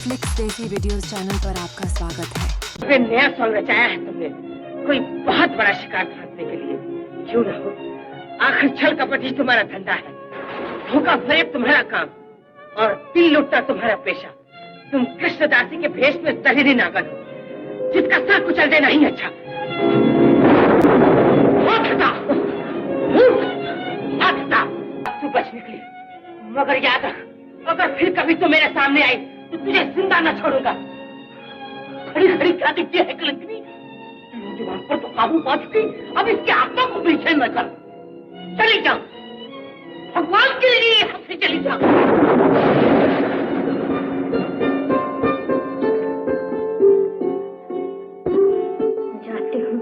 Flix देसी videos channel पर आपका स्वागत है। वे नया सॉन्ग रचाया है तुमने, कोई बहुत बड़ा शिकार फांसने के लिए। क्यों ना हो, आखिर छल कपट ही तुम्हारा धंधा है, धोखा फरेब तुम्हारा काम और तिल लुटना तुम्हारा पेशा। तुम कृष्णदासी के भेष में दलेरी नागन हो, जिसका सर कुचल देना ही अच्छा। तू बच निकली, मगर याद रख, अगर फिर कभी तो मेरे सामने आई तो तुझे जिंदा न छोड़ूंगा। खड़ी खड़ी क्या दिखती है कलंकनी? दिमाग पर तो काबू पा चुकी, अब इसके आत्मा को पीछे न कर। चली जाओ, भगवान के लिए यहाँ से चली जाओ। जाती हूँ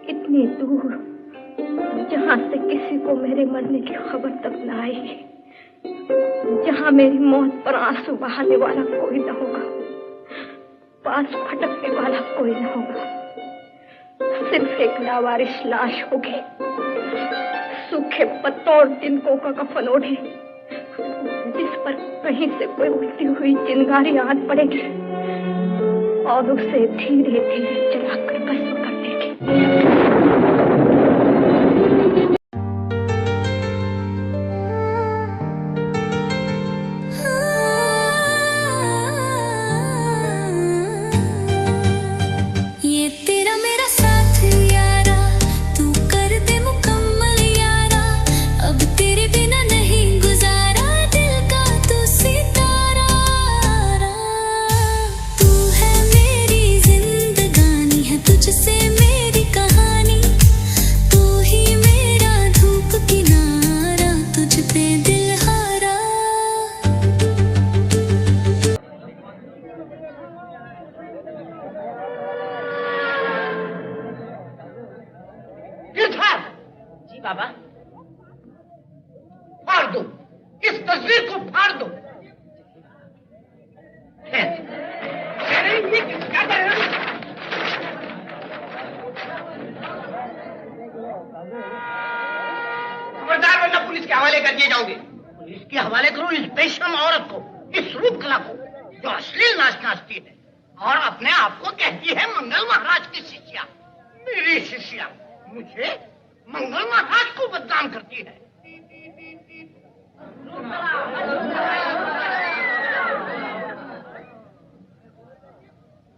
इतनी दूर, जहाँ से किसी को मेरे मरने की खबर तक न आई, जहाँ मेरी मौत पर आंसू बहाने वाला कोई न होगा, पास फटकने वाला कोई न होगा। सिर्फ एक लावारिस लाश होगी, सूखे पत्तों और तिनकों का कफन ओढ़े, जिस पर कहीं से कोई उड़ती हुई चिंगारी आन पड़ेगी और उसे धीरे धीरे जलाकर भस्म कर देगी। बाबा, फाड़ दो इस तस्वीर को, फाड़ दो। ये क्या कर रहे हो? खबरदार, वरना पुलिस के हवाले कर दिए जाओगे। पुलिस के हवाले करो इस बेशरम औरत को, इस रूप कला को, जो अश्लील नाच नाचती है और अपने आप को कहती है मंगल महाराज की शिष्या। मेरी शिष्या मुझे मंगल महाराज को बदनाम करती है।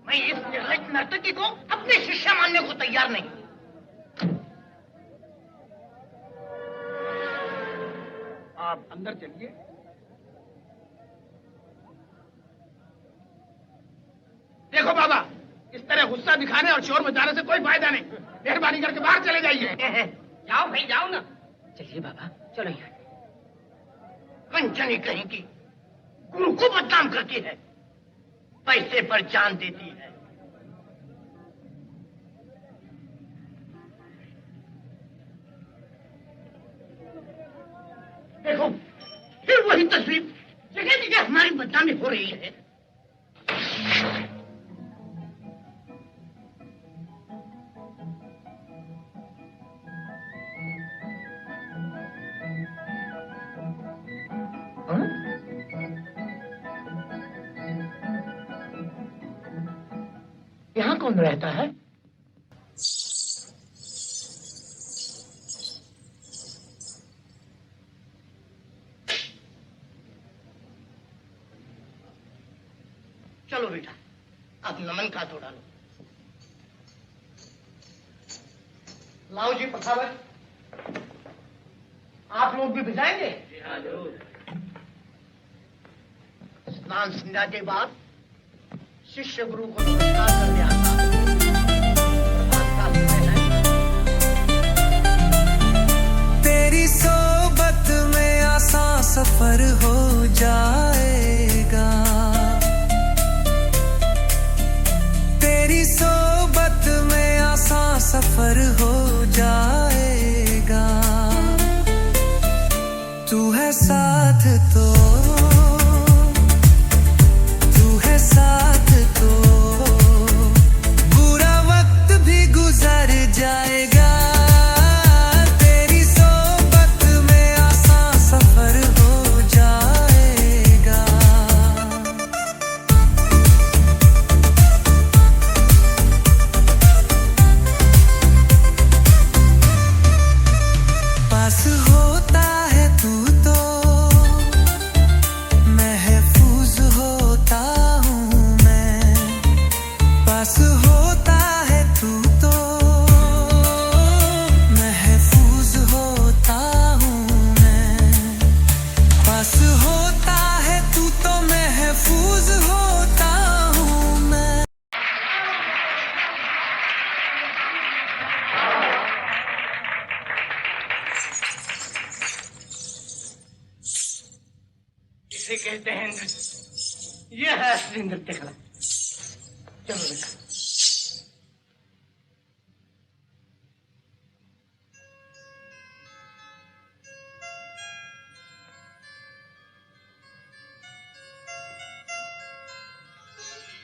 मैं इस निर्लज्ज नर्तकी को अपनी शिष्या मानने को तैयार नहीं। आप अंदर चलिए। देखो बाबा, इस तरह गुस्सा दिखाने और शोर मचाने से कोई फायदा नहीं। मेहरबानी करके बाहर चले जाइए। जाओ भाई, जाओ ना। चलिए बाबा, चलो यहाँ। कंचनी कहीं की गुरु को बदनाम करती है, पैसे पर जान देती है। देखो, फिर वही तस्वीर, जगह जगह हमारी बदनामी हो रही है। यहाँ कौन रहता है? चलो बेटा, अब नमन का तो डालो। लाओ जी पखावत, आप लोग भी भिजाएंगे? हाँ जरूर। स्नान संध्या के बाद शिष्य गुरु को नमस्कार करने आता है। तेरी सोबत में आसान सफर हो जाएगा, तेरी सोबत में आसान सफर हो जाएगा। तू है साथ तो, तू है साथ तो, बुरा वक्त भी गुजर जाएगा। तेरी सोबत में आसान सफर हो जाएगा। ये है असली नृत्य कला। चलो बेटा।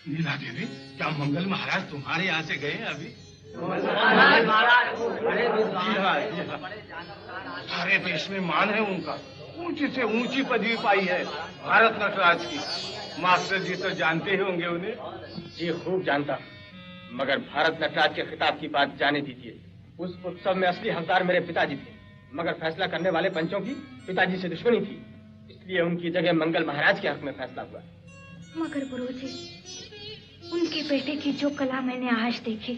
नीला देवी, क्या मंगल महाराज तुम्हारे यहाँ से गए हैं अभी? सारे देश में मान है उनका, ऊंची से ऊंची पदवी पाई है भारत नटराज की। मास्टर जी तो जानते ही होंगे उन्हें। जी खूब जानता, मगर भारत नटराज के खिताब की बात जाने दीजिए। उस उत्सव में असली हकदार मेरे पिताजी थे, मगर फैसला करने वाले पंचों की पिताजी से दुश्मनी थी, इसलिए उनकी जगह मंगल महाराज के हक में फैसला हुआ। मगर गुरुजी, उनके बेटे की जो कला मैंने आज देखी,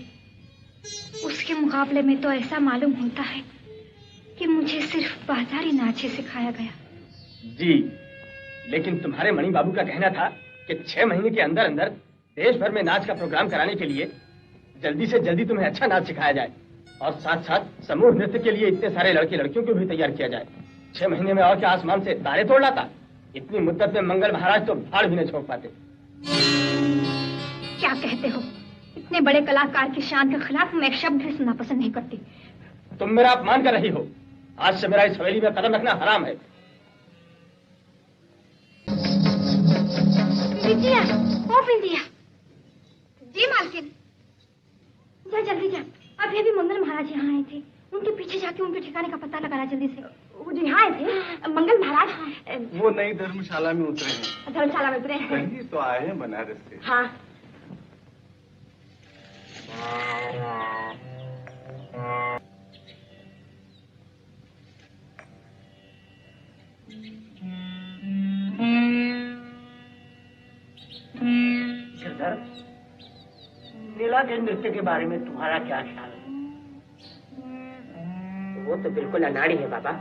उसके मुकाबले में तो ऐसा मालूम होता है कि मुझे सिर्फ बाजारी नाच ही सिखाया गया। जी, लेकिन तुम्हारे मणि बाबू का कहना था कि 6 महीने के अंदर अंदर देश भर में नाच का प्रोग्राम कराने के लिए जल्दी से जल्दी तुम्हें अच्छा नाच सिखाया जाए और साथ साथ समूह नृत्य के लिए इतने सारे लड़के लड़कियों को भी तैयार किया जाए। 6 महीने में और क्या आसमान से तारे तोड़ लाता? इतनी मुद्दत में मंगल महाराज तो भाड़ भी नहीं छोड़ पाते। क्या कहते हो? इतने बड़े कलाकार की शान के खिलाफ मैं एक शब्द भी सुनना पसंद नहीं करती। तुम मेरा अपमान कर रही हो। आज से मेरा इस हवेली में कदम रखना हराम है। बिंदिया, ओ बिंदिया। जी मालकिन। जा जल्दी जा, अभी अभी मंगल महाराज यहाँ आए थे। उनके पीछे जाके उनके ठिकाने का पता लगाना जल्दी से। वो जो यहाँ आए थे, मंगल महाराज। वो नई धर्मशाला में उतरे हैं। धर्मशाला में उतरे हैं? कहीं तो आए हैं बनारस से। हाँ। गिरधर, नीला के नृत्य के बारे में तुम्हारा क्या ख्याल है? वो तो बिल्कुल अनाड़ी है बाबा,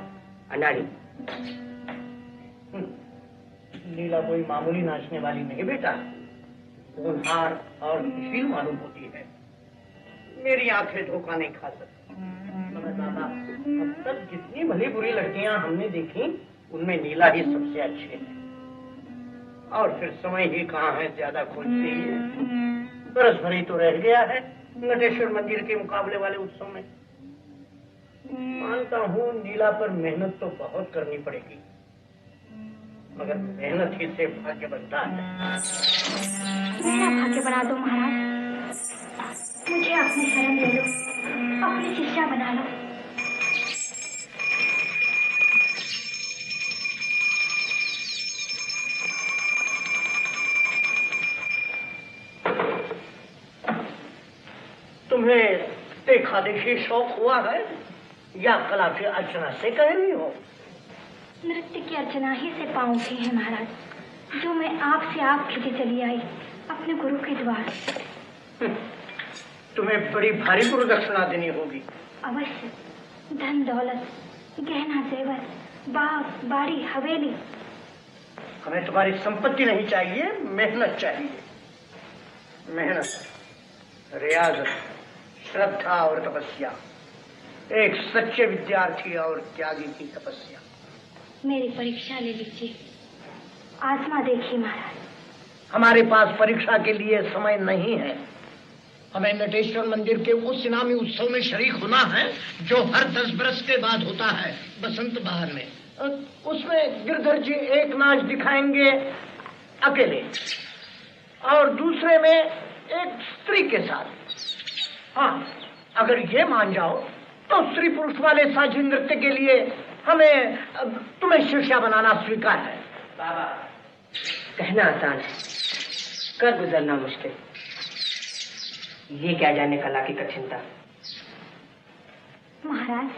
अनाड़ी। नीला कोई मामूली नाचने वाली नहीं बेटा, होनहार और सुशील मालूम होती है। मेरी आंखें धोखा नहीं खा सकती। मगर बाबा, अब तक जितनी भली बुरी लड़कियां हमने देखी, उनमें नीला ही सबसे अच्छे है। और फिर समय ही कहाँ है ज्यादा खोजते ही है। बरस भर ही तो रह गया है नटेश्वर मंदिर के मुकाबले वाले उत्सव में। मानता हूँ नीला पर मेहनत तो बहुत करनी पड़ेगी, मगर मेहनत ही से भाग्य बनता है। मेरा भाग्य बना दो महाराज, मुझे अपनी शरण ले लो, अपनी शिष्या बना लो। तुम्हें देखा देखी शौक हुआ है या कला की अर्चना से कह रही हो? नृत्य की अर्चना ही से पाँव उठी है महाराज, जो मैं आपसे आप खींची चली आई अपने गुरु के द्वार। तुम्हें बड़ी भारी गुरु दक्षिणा देनी होगी। अवश्य, धन दौलत, गहना जेवर, बाग बाड़ी हवेली। हमें तुम्हारी संपत्ति नहीं चाहिए, मेहनत चाहिए। मेहनत, रियाजत, श्रद्धा और तपस्या, एक सच्चे विद्यार्थी और त्यागी की तपस्या। मेरी परीक्षा ले लीजिए, आजमा देखिए महाराज। हमारे पास परीक्षा के लिए समय नहीं है। हमें नटेश्वर मंदिर के उस इनामी उत्सव में शरीक होना है जो हर 10 बरस के बाद होता है, बसंत बहार में। उसमें गिरधर जी एक नाच दिखाएंगे अकेले और दूसरे में एक स्त्री के साथ। हाँ, अगर ये मान जाओ तो स्त्री पुरुष वाले साझी नृत्य के लिए हमें तुम्हें शिष्या बनाना स्वीकार है। बाबा, कहना आसान है, कर गुजरना मुश्किल। ये क्या जाने कला की कठिनता। महाराज,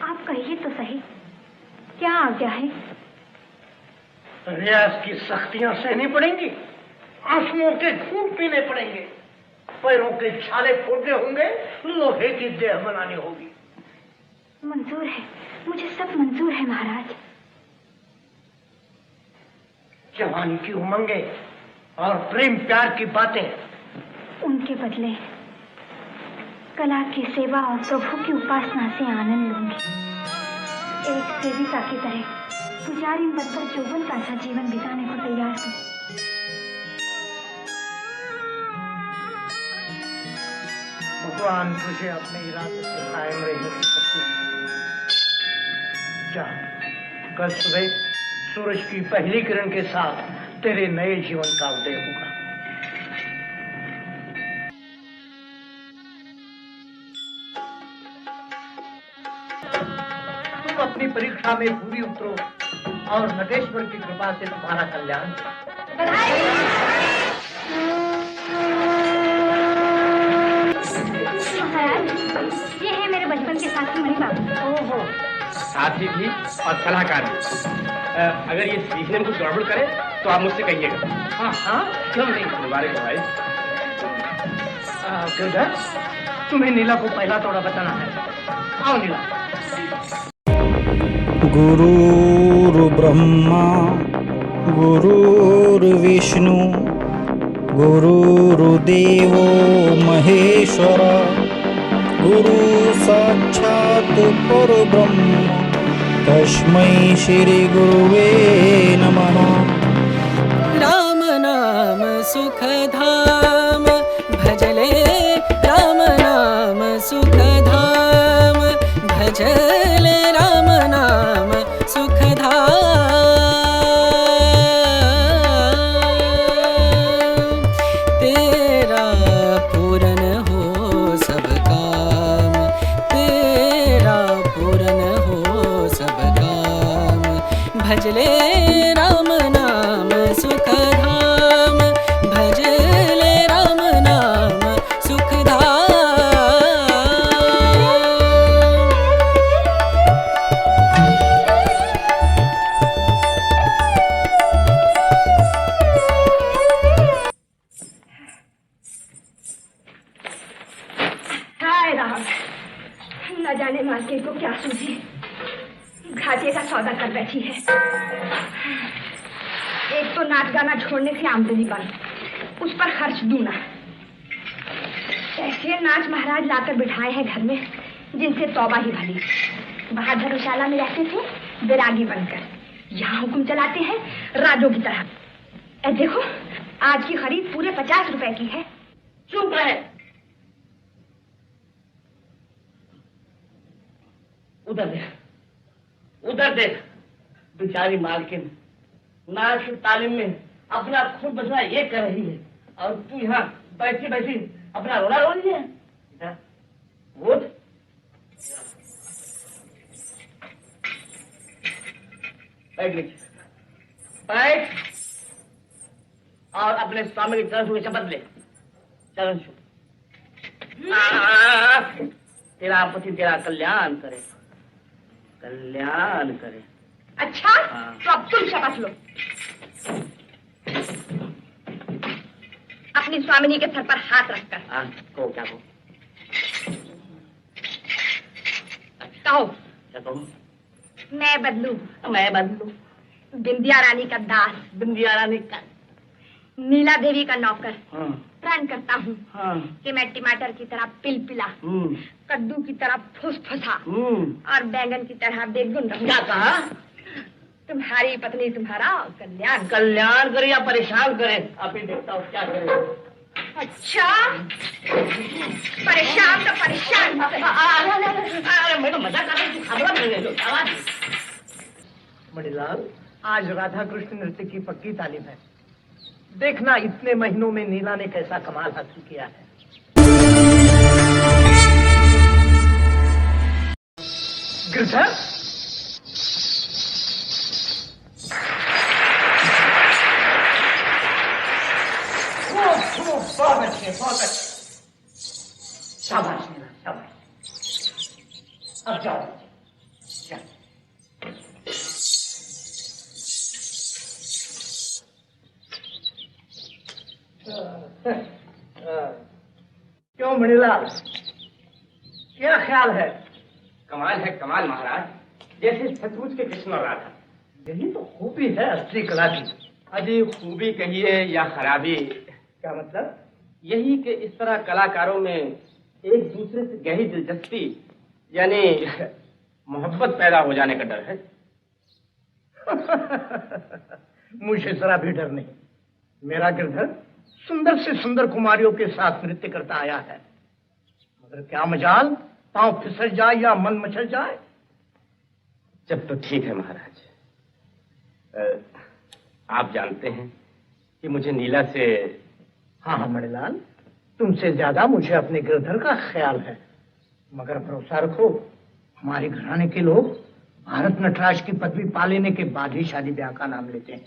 आप कहिए तो सही, क्या आज्ञा है? रियाज की सख्तियां सहनी पड़ेंगी, आंसुओं के घूंट पीने पड़ेंगे, पैरों के छाले फोड़ने होंगे, लोहे की देह बनानी होगी। मंजूर है, मुझे सब मंजूर है महाराज। जवानी की उमंगे और प्रेम प्यार की बातें, उनके बदले कला की सेवा और प्रभु की उपासना से आनंद लूंगी। एक सेविका की तरह पुजारी पद पर चौबन का सा जीवन बिताने को तैयार हूँ। भगवान तुझे अपने इरादे से कायम रहने की शक्ति दे। जा, कल सुबह सूरज की पहली किरण के साथ तेरे नए जीवन का उदय होगा। तुम अपनी परीक्षा में पूरी उतरो और नटेश्वर की कृपा से तुम्हारा कल्याण महाराज, ये है मेरे बचपन के साथी मणि बाबू। ओहो, साथी भी और सलाहकार भी। अगर ये सीखने में कुछ गड़बड़ करे तो आप मुझसे कहिएगा। हाँ हाँ, क्यों नहीं। मुबारक भाई। गिरधर, तुम्हें नीला को पहला तोड़ा बताना है। आओ नीला। गुरुर्ब्रह्मा गुरुर्विष्णु गुरुर्देवो महेश्वर गुरु साक्षात् परब्रह्म तस्मै श्री गुरुवे नमः। राम नाम सुखधाम भजले, राम नाम सुखधाम भजले, राम नाम सुखधाम। तेरा पूरन हो सब काम, तेरा पूरन हो सब काम भजले, राम नाम सुखधाम भजले, राम नाम सुखधाम। हाय राम, न जाने मालकिन को क्या सूझी, घाटे का सौदा कर बैठी है। एक तो नाच गाना छोड़ने से आमदनी बंद, उस पर खर्च दूना। ऐसे नाच महाराज लाकर बिठाए हैं घर में जिनसे तौबा ही भली। बाहर धर्मशाला में रहते थे बैरागी बनकर, यहाँ हुक्म चलाते हैं राजों की तरह। ए देखो, आज की खरीद पूरे 50 रुपए की है। चुप रहे। उधर देख, उधर देख। बेचारी मालकिन नाच की तालीम में अपना खुद बचना ये कर रही है और तू यहाँ बैठी बैठी अपना रोना रो रही है। वो बैठ नीचे, बैठ और अपने स्वामी की चरण छू के शपथ ले। चरण छू। तेरा पति तेरा कल्याण करे, कल्याण करे। अच्छा, तो अब तुम शपथ लो। अपनी स्वामिनी के सर पर हाथ रखकर। कहो क्या कहो? कहो। क्या कहूँ? मैं बदलू, मैं बदलू। बिंदिया रानी का दास, बिंदिया रानी का, नीला देवी का नौकर। हाँ, प्रण करता हूँ हाँ, कि मैं टमाटर की तरह पिलपिला, कद्दू की तरह फुसफुसा और बैंगन की तरह बेगुन रहूं। क्या कहा? तुम्हारी पत्नी तुम्हारा कल्याण। कल्याण करे या परेशान करे, आप ही देखता हूँ क्या करे। अच्छा, परेशान तो परेशान। अरे मैं तो मजाक कर रही थी, खबर नहीं है आवाज। मणिलाल, आज राधा कृष्ण नृत्य की पक्की तालीम है। देखना इतने महीनों में नीला ने कैसा कमाल हासिल किया है। गिरधर, बहुत अच्छे, बहुत अच्छे। शाबाश नीला, शाबाश। अब जाओ, जाओ। क्यों मणिलाल, क्या ख्याल है? कमाल है कमाल महाराज, जैसे सचमुच के कृष्ण और राधा। यही तो खूबी है असली कला की। अजी खूबी कहिए या खराबी, क्या मतलब? यही कि इस तरह कलाकारों में एक दूसरे से गहरी दिलचस्पी यानी मोहब्बत पैदा हो जाने का डर है। मुझे जरा भी डर नहीं। मेरा गिरधर सुंदर से सुंदर कुमारियों के साथ नृत्य करता आया है, फिर क्या मजाल, पांव फिसल जाए या मन मचल जाए। जब तो ठीक है महाराज। आप जानते हैं कि मुझे नीला से... हाँ हाँ मणिलाल, तुमसे ज्यादा मुझे अपने गिरधर का ख्याल है, मगर भरोसा रखो, हमारे घराने के लोग भारत नटराज की पदवी पा लेने के बाद ही शादी ब्याह का नाम लेते हैं,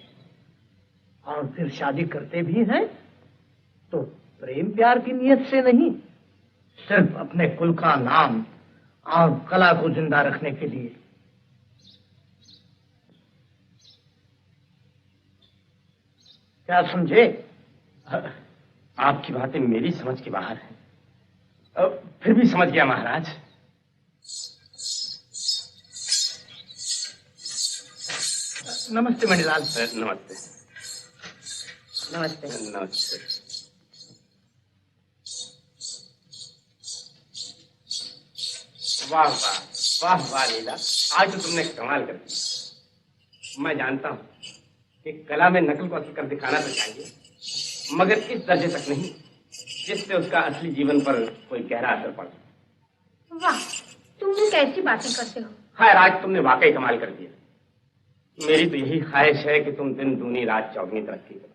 और फिर शादी करते भी हैं तो प्रेम प्यार की नीयत से नहीं, सिर्फ अपने कुल का नाम और कला को जिंदा रखने के लिए। क्या समझे? आपकी बातें मेरी समझ के बाहर हैं। फिर भी समझ गया महाराज। नमस्ते मणिलाल। नमस्ते। नमस्ते। नमस्ते। वाह वाह वाह वाह लीला, आज तो तुमने कमाल कर दी। मैं जानता हूँ कि कला में नकल को असल कर दिखाना तो चाहिए, मगर इस दर्जे तक नहीं जिससे उसका असली जीवन पर कोई गहरा असर पड़े। वाह, तुम भी कैसी बातें करते हो। खैर, आज तुमने वाकई कमाल कर दिया। मेरी तो यही ख्वाहिश है कि तुम दिन दूनी रात चौगनी तरक्की करो।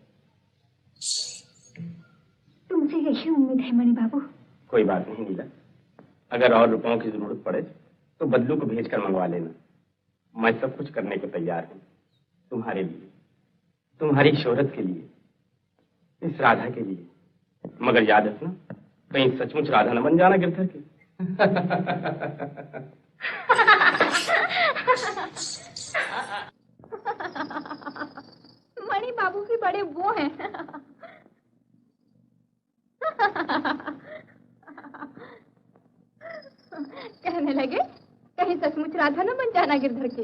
तुमसे यही उम्मीद है मणि बाबू। कोई बात नहीं नीला, अगर और रुपयों की जरूरत पड़े तो बदलू को भेजकर मंगवा लेना। मैं सब कुछ करने को तैयार हूँ, तुम्हारे लिए, तुम्हारी शोहरत के लिए, इस राधा के लिए। मगर याद रखना, कहीं सचमुच राधा न बन जाना गिरधर की। मणि बाबू भी बड़े वो हैं। कहने लगे कहीं सचमुच राधा न बन जाना गिरधर के।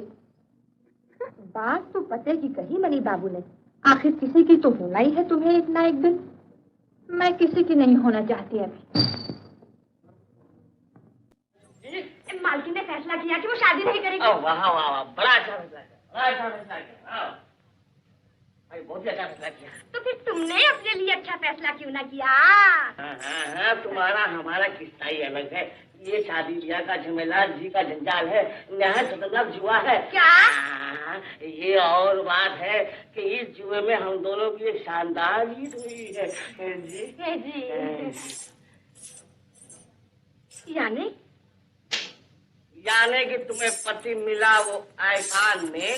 बात तो पते की कही मणि बाबू ने, आखिर किसी की तो होना ही है तुम्हें एक ना एक दिन। मैं किसी की नहीं होना चाहती अभी। मालकिन ने फैसला किया कि वो शादी नहीं करेगी। वाह वाह वाह, बड़ा अच्छा फैसला किया, बड़ा अच्छा फैसला किया। भाई बहुत ही अच्छा फैसला किया। तो फिर तुमने अपने लिए अच्छा फैसला क्यों ना किया? हाँ, तुम्हारा हमारा किस्सा ही अलग है। ये शादी ब्याह का झमेला जी का जंजाल है, यहाँ खतरनाक जुआ है। क्या? ये और बात है कि इस जुए में हम दोनों की एक शानदार जीत हुई है जी। यानी कि तुम्हें पति मिला वो आईफान में,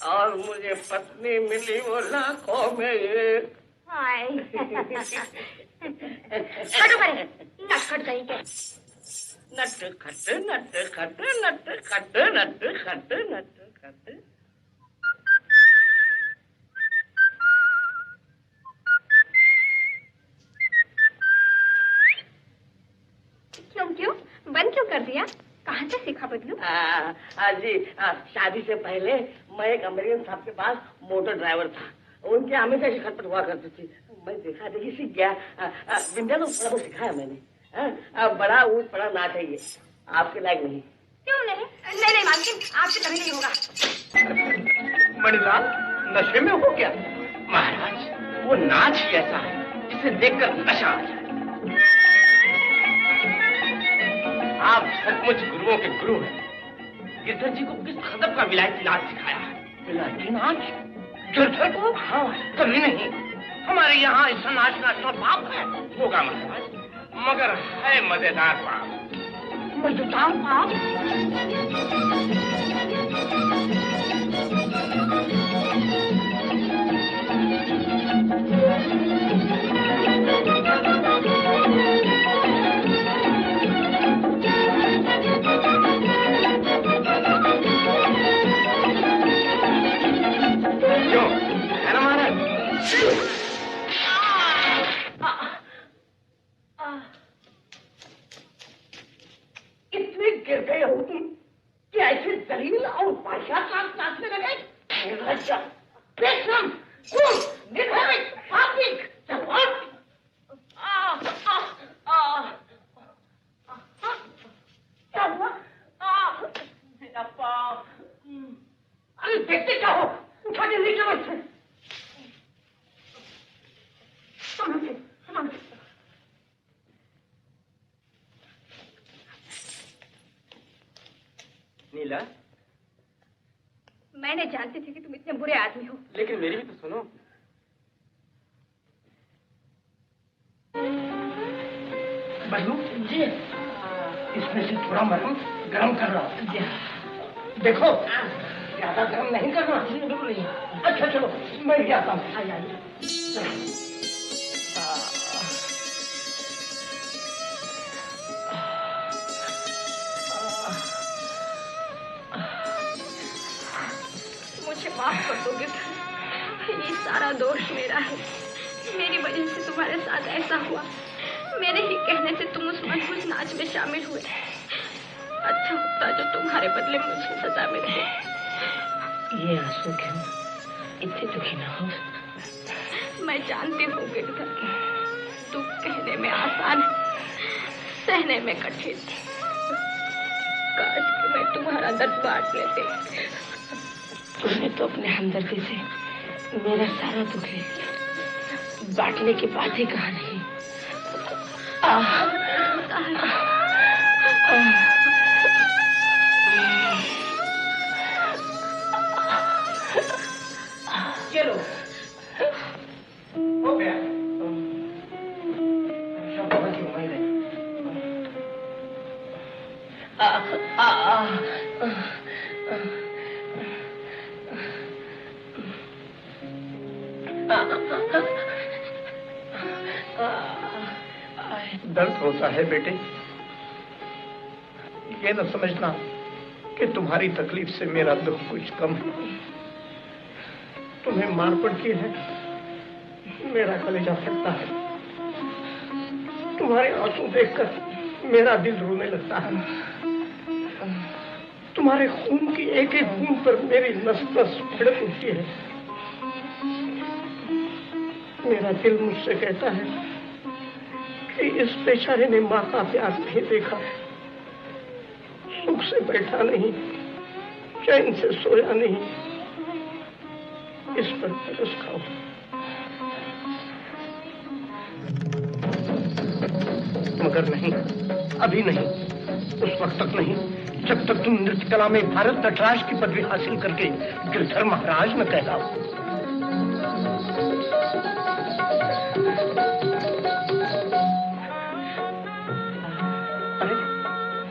और मुझे पत्नी मिली वो लाखों में एक। नटखट कहीं के। नट खट नट खट नट खट नट खट नट खट। क्यों बंद क्यों कर दिया? कहाँ से सीखा बदलू? जी, शादी से पहले मैं एक अमेरिकन साहब के पास मोटर ड्राइवर था, उनके हमेशा ऐसी खटपट हुआ करती थी। मैं देखा देखी सीख गया। विंध्या तो थोड़ा बहुत सिखाया मैंने। बड़ा ऊट बड़ा नाच है ये, आपके लायक नहीं। क्यों नहीं? नहीं मालकिन, आपसे कभी नहीं होगा। मणिलाल, नशे में हो क्या? महाराज, वो नाच ही ऐसा है जिसे देखकर नशा आ जाए। आप सचमुच गुरुओं के गुरु हैं। गिरधर जी को किस खदब का विलायती नाच सिखाया है? विलायती नाच गिरधर को? हाँ, कभी नहीं। हमारे यहाँ ऐसा नाचना तो पाप है। होगा महाराज, मगर है मजेदार पाप। मजेदार पाप? क्यों है ना महाराज? इतने गिर गए हो तुम कि ऐसे जलील और बादशाह नाचने नीला, मैंने जानती थी कि तुम इतने बुरे आदमी हो। लेकिन मेरी भी तो सुनो। बल्लू जी, इसमें से थोड़ा मरहम गरम कर रहा हूँ। देखो ज्यादा गरम नहीं करना। बिल्कुल नहीं। अच्छा चलो मैं भी आता हूँ। मुझे माफ कर दोगे? ये सारा दोष मेरा है। मेरी वजह से तुम्हारे साथ ऐसा हुआ। मेरे ही कहने से तुम उस मनहूस नाच में शामिल हुए। अच्छा होता जो तुम्हारे बदले मुझे सजा मिलती। ये आंसू क्यों? इतने दुखी ना हो। मैं जानती हूँ गिरधर, दुख कहने में आसान है, सहने में कठिन। काश कि मैं तुम्हारा दर्द बांट लेती। तुमने तो अपने हमदर्दी से मेरा सारा दुख ले लिया। बांटने की बात ही कहा नहीं। चलो हो गया। दर्द होता है बेटे, ये न समझना कि तुम्हारी तकलीफ से मेरा दुख कुछ कम है। तुम्हें मार पड़ती है, मेरा कलेजा फटता है। तुम्हारे आंसू देखकर मेरा दिल रोने लगता है। तुम्हारे खून की एक एक बूंद पर मेरी नस नस भड़क उठती है। मेरा दिल मुझसे कहता है कि इस बेचारे ने माँ का प्यार नहीं देखा, सुख से बैठा नहीं, चैन से सोया नहीं। इस पर तरस खाओ। मगर नहीं, अभी नहीं, उस वक्त तक नहीं जब तक तुम नृत्य कला में भारत नटराज की पदवी हासिल करके गिरधर महाराज न कहलाओ।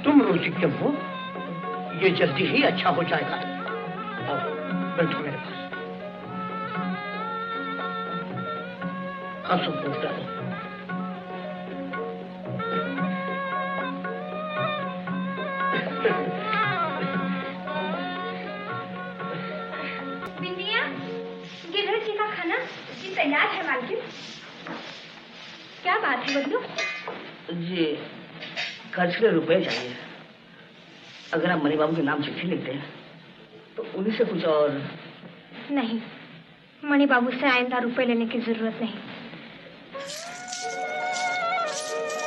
तुम रोजी क्यों हो? ये जल्दी ही अच्छा हो जाएगा। आओ बैठो मेरे पास। आंसू पोंछ डालो। बिंदिया, गिरधर जी का खाना जी तैयार है मालकिन। क्या बात है बदलू? जी खर्च के रुपए चाहिए। अगर आप मणि बाबू के नाम चिट्ठी लिखते हैं तो उन्हीं से कुछ और। नहीं, मणि बाबू से आइंदा रुपए लेने की जरूरत नहीं।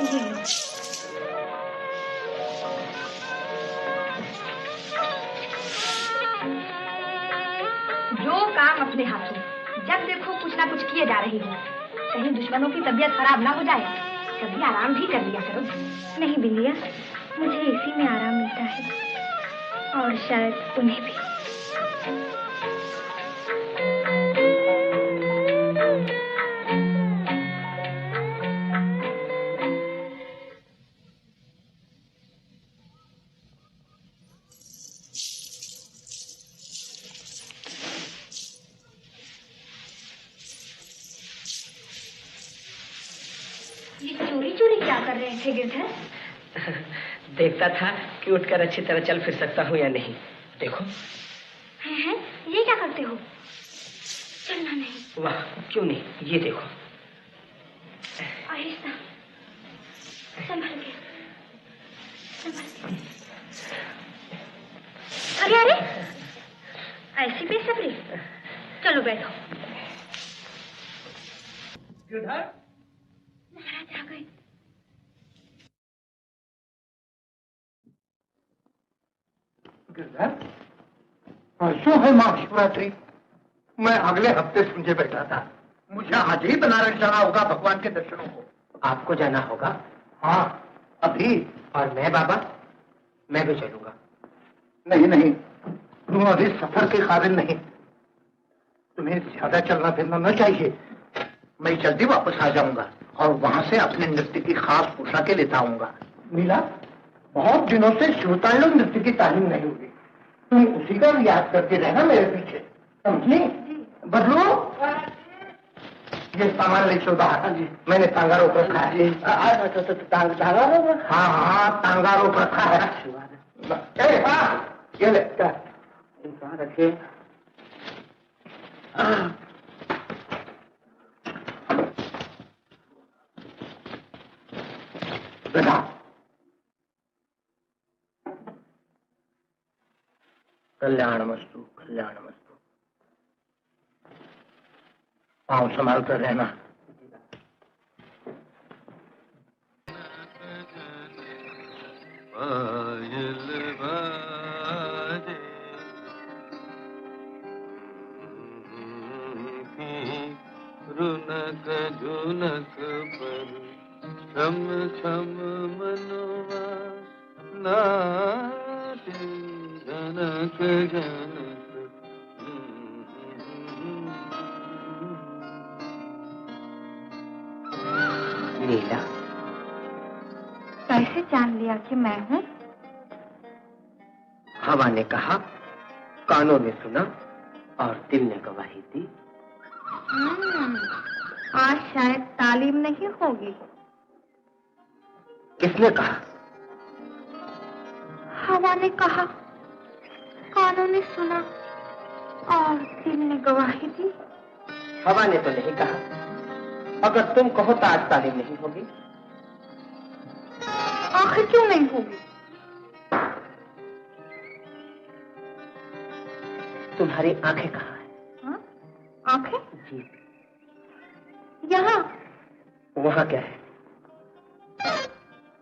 ये लो। जो काम अपने हाथों, जब देखो कुछ ना कुछ किए जा रही हो। कहीं दुश्मनों की तबीयत खराब ना हो जाए। कभी आराम भी कर लिया करो। नहीं बिंदिया, मुझे इसी में आराम मिलता है और शायद उन्हें भी। ये चोरी चोरी क्या कर रहे थे गिरधर? देखता था कि उठकर अच्छी तरह चल फिर सकता हूँ या नहीं। देखो। हैं? ये क्या करते हो? चलना नहीं। वाह, क्यों नहीं, ये देखो। आहिस्ता, संभल के, संभल के। अरे अरे, ऐसी बेसब्री। चलो बैठो। गिरधर, महाराज आ गए। गिरधर, परसों है महाशिवरात्रि। मैं अगले हफ्ते समझे बैठा था। मुझे आज ही बनारस जाना होगा भगवान के दर्शनों को। आपको जाना होगा? हाँ, अभी। और मैं बाबा, मैं भी चलूंगा। नहीं नहीं, तुम अभी सफर के काबिल नहीं, तुम्हें ज्यादा चलना फिरना न चाहिए। मैं जल्दी वापस आ जाऊंगा और वहां से अपने नृत्य की खास पोशाकें लेता आऊंगा। नीला, बहुत दिनों से श्रोतांडव नृत्य की तालीम नहीं हुई, तुम उसी का रियाज करके रहना मेरे पीछे, समझी? बदलो, ये सामान ले चो बाहर। मैंने तांगा रोक रखा है। तांगा रोक? हाँ हाँ, तांगा रोक रखा है। ये ले, कहाँ रखे? बेटा, कल्याणमस्तु, कल्याणमस्तु। पाँव संभाल कर रहना। पायल बाजे रुनक झुनक पर छम छम मनवा नाचे जनक जनक। नीला, कैसे जान लिया कि मैं हूँ? हवा ने कहा, कानों ने सुना और दिल ने गवाही दी। आज शायद तालीम नहीं होगी। किसने कहा? हवा ने कहा, कानों ने सुना और दिल ने गवाही दी। हवा ने तो नहीं कहा। अगर तुम कहो तो आज तालीम नहीं होगी। आखिर क्यों नहीं होगी? तुम्हारी आंखें कहाँ हैं? हाँ? आंखें? जी। यहाँ। वहाँ क्या है?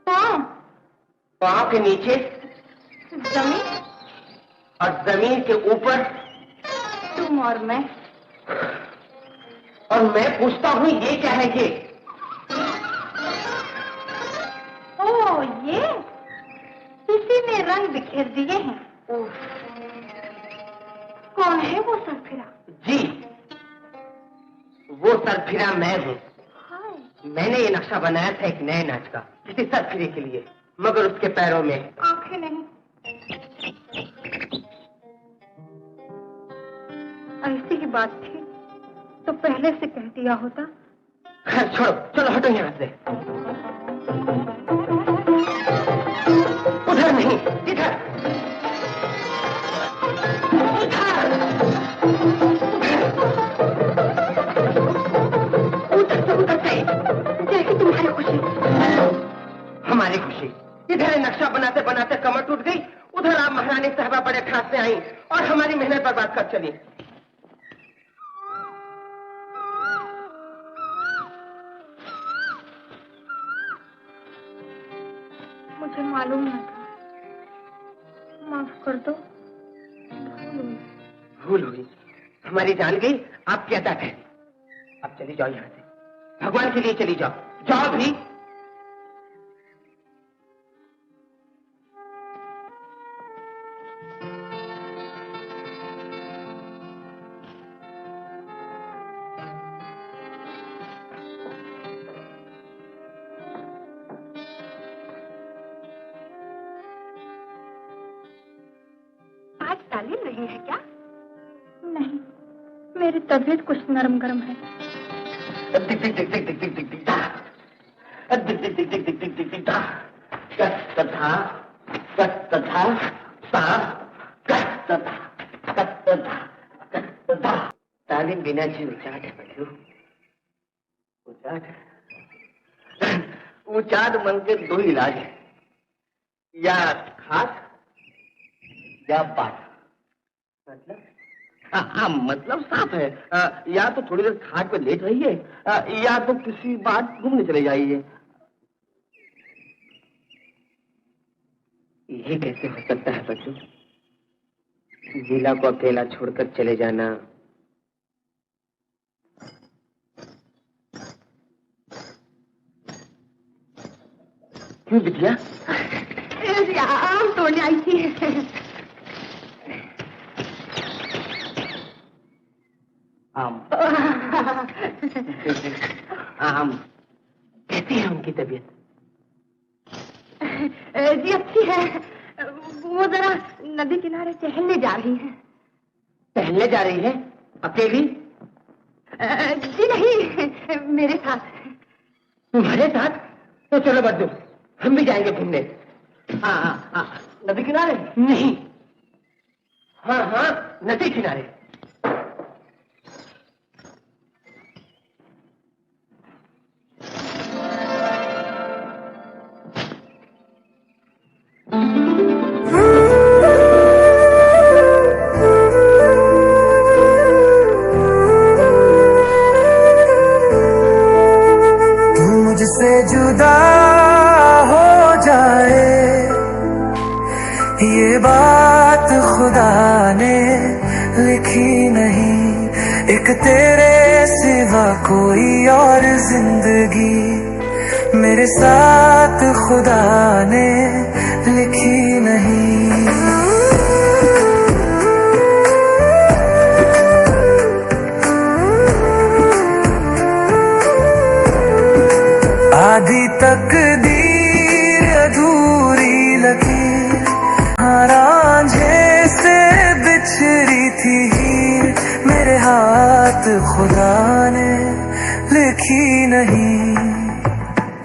पाँव। पाँव के नीचे जमीन और जमीन के ऊपर तुम और मैं। और मैं पूछता हूँ ये क्या है ये? ओ ये किसी ने रंग बिखेर दिए हैं। कौन है वो सरफिरा? जी, वो सरफिरा मैं हूँ। मैंने ये नक्शा बनाया था एक नए नाच का, किसी सरफिरे के लिए, मगर उसके पैरों में आंखें नहीं। ऐसी ही बात थी तो पहले से कह दिया होता। छोड़ो, चलो हटो यहाँ से। उधर नहीं, इधर। उधर से उधर से, जैसे तुम्हारी खुशी हमारी खुशी। इधर नक्शा बनाते बनाते कमर टूट गई, उधर आप महारानी साहबा बड़े ठास से आई और हमारी मेहनत बर्बाद कर चली। मुझे मालूम न था, माफ कर दो। भूल हुई, हमारी जान गई, आपकी अदा है। अब चली जाओ यहाँ से, भगवान के लिए चली जाओ, जाओ भी। तालीम नहीं है क्या? नहीं, मेरी तबीयत कुछ नरम गरम है। तालीम बिना जी उचाट है बच्चों, उचाट। उचाट मन के दो इलाज है, या खास या बात। मतलब? हाँ, मतलब साफ है। या तो थोड़ी देर खाट पे लेट रहिए, या तो किसी बात घूमने चले जाइए। ये कैसे हो सकता है बच्चों? लीला को अकेला छोड़कर चले जाना। क्यों बिटिया? आम तोड़ने आई थी। आम आम कैसी है उनकी तबीयत? जी अच्छी है। वो जरा नदी किनारे टहलने जा रही है। टहलने जा रही है? अकेली? जी नहीं, मेरे साथ। तुम्हारे साथ? तो चलो बद्दू, हम भी जाएंगे घूमने। हाँ, नदी किनारे? नहीं। हाँ, नदी किनारे। मुझसे जुदा हो जाए ये बात खुदा ने लिखी नहीं, एक तेरे सिवा कोई और जिंदगी मेरे साथ खुदा ने लिखी नहीं। आधी तकदीर अधूरी लगी, रांझे से बिछड़ी थी हीर मेरे हाथ खुदा ने लिखी नहीं।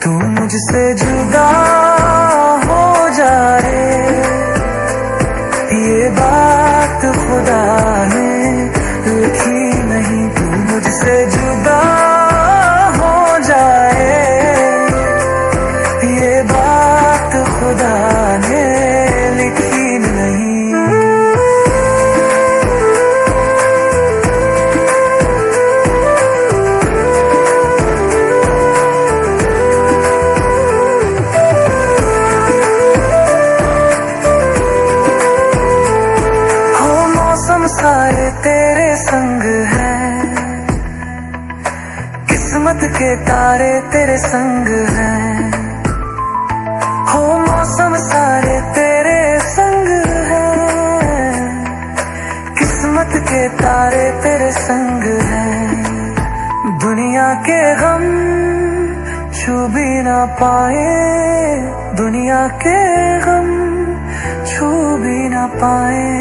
तू मुझसे जुदा हो जाए ये बात खुदा ने लिखी नहीं। तू मुझसे जुदा हो जाए ये बात खुदा ने लिखी नहीं। हो मौसम सारे तेरे संग हैं, किस्मत के तारे तेरे संग हैं। हो मौसम सारे तेरे संग हैं, किस्मत के तारे तेरे संग हैं। दुनिया के गम छू भी ना पाए, दुनिया के गम छू भी ना पाए।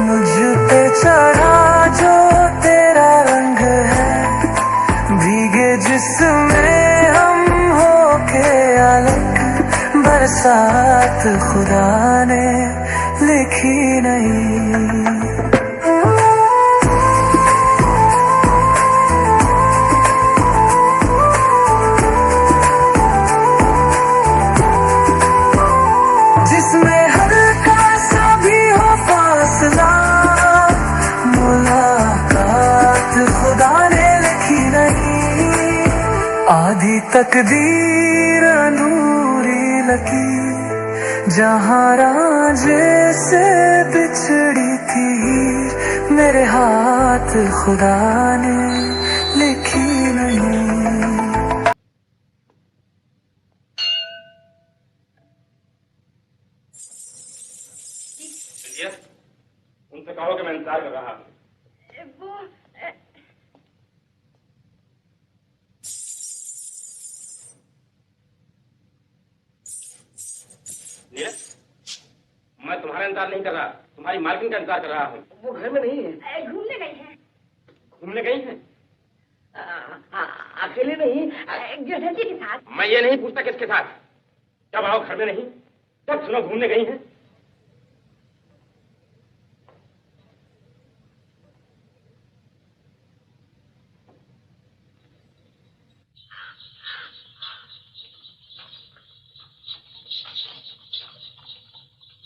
मुझ पे चढ़ा जो तेरा रंग है, भीगे जिसमें हम होके अलग, बरसात खुदा ने लिखी नहीं। जिसमें हल्का सा भी हो फासला, मुलाकात खुदा ने लिखी नहीं। आधी तकदीर अधूरी लगी, जहाँ रांझे से बिछड़ी थी मेरे हाथ खुदा ने लिखी नहीं। उनसे कहो कि मैं इंतजार कर रहा हूँ। नीरज, मैं तुम्हारा इंतजार नहीं कर रहा, तुम्हारी मालकिन का इंतजार कर रहा हूँ। वो घर में नहीं है। घूमने गई है। घूमने गई है? अकेले नहीं, गिरधर जी के साथ। मैं ये नहीं पूछता किसके साथ। जब आओ घर में नहीं, तब सुनो घूमने गई है।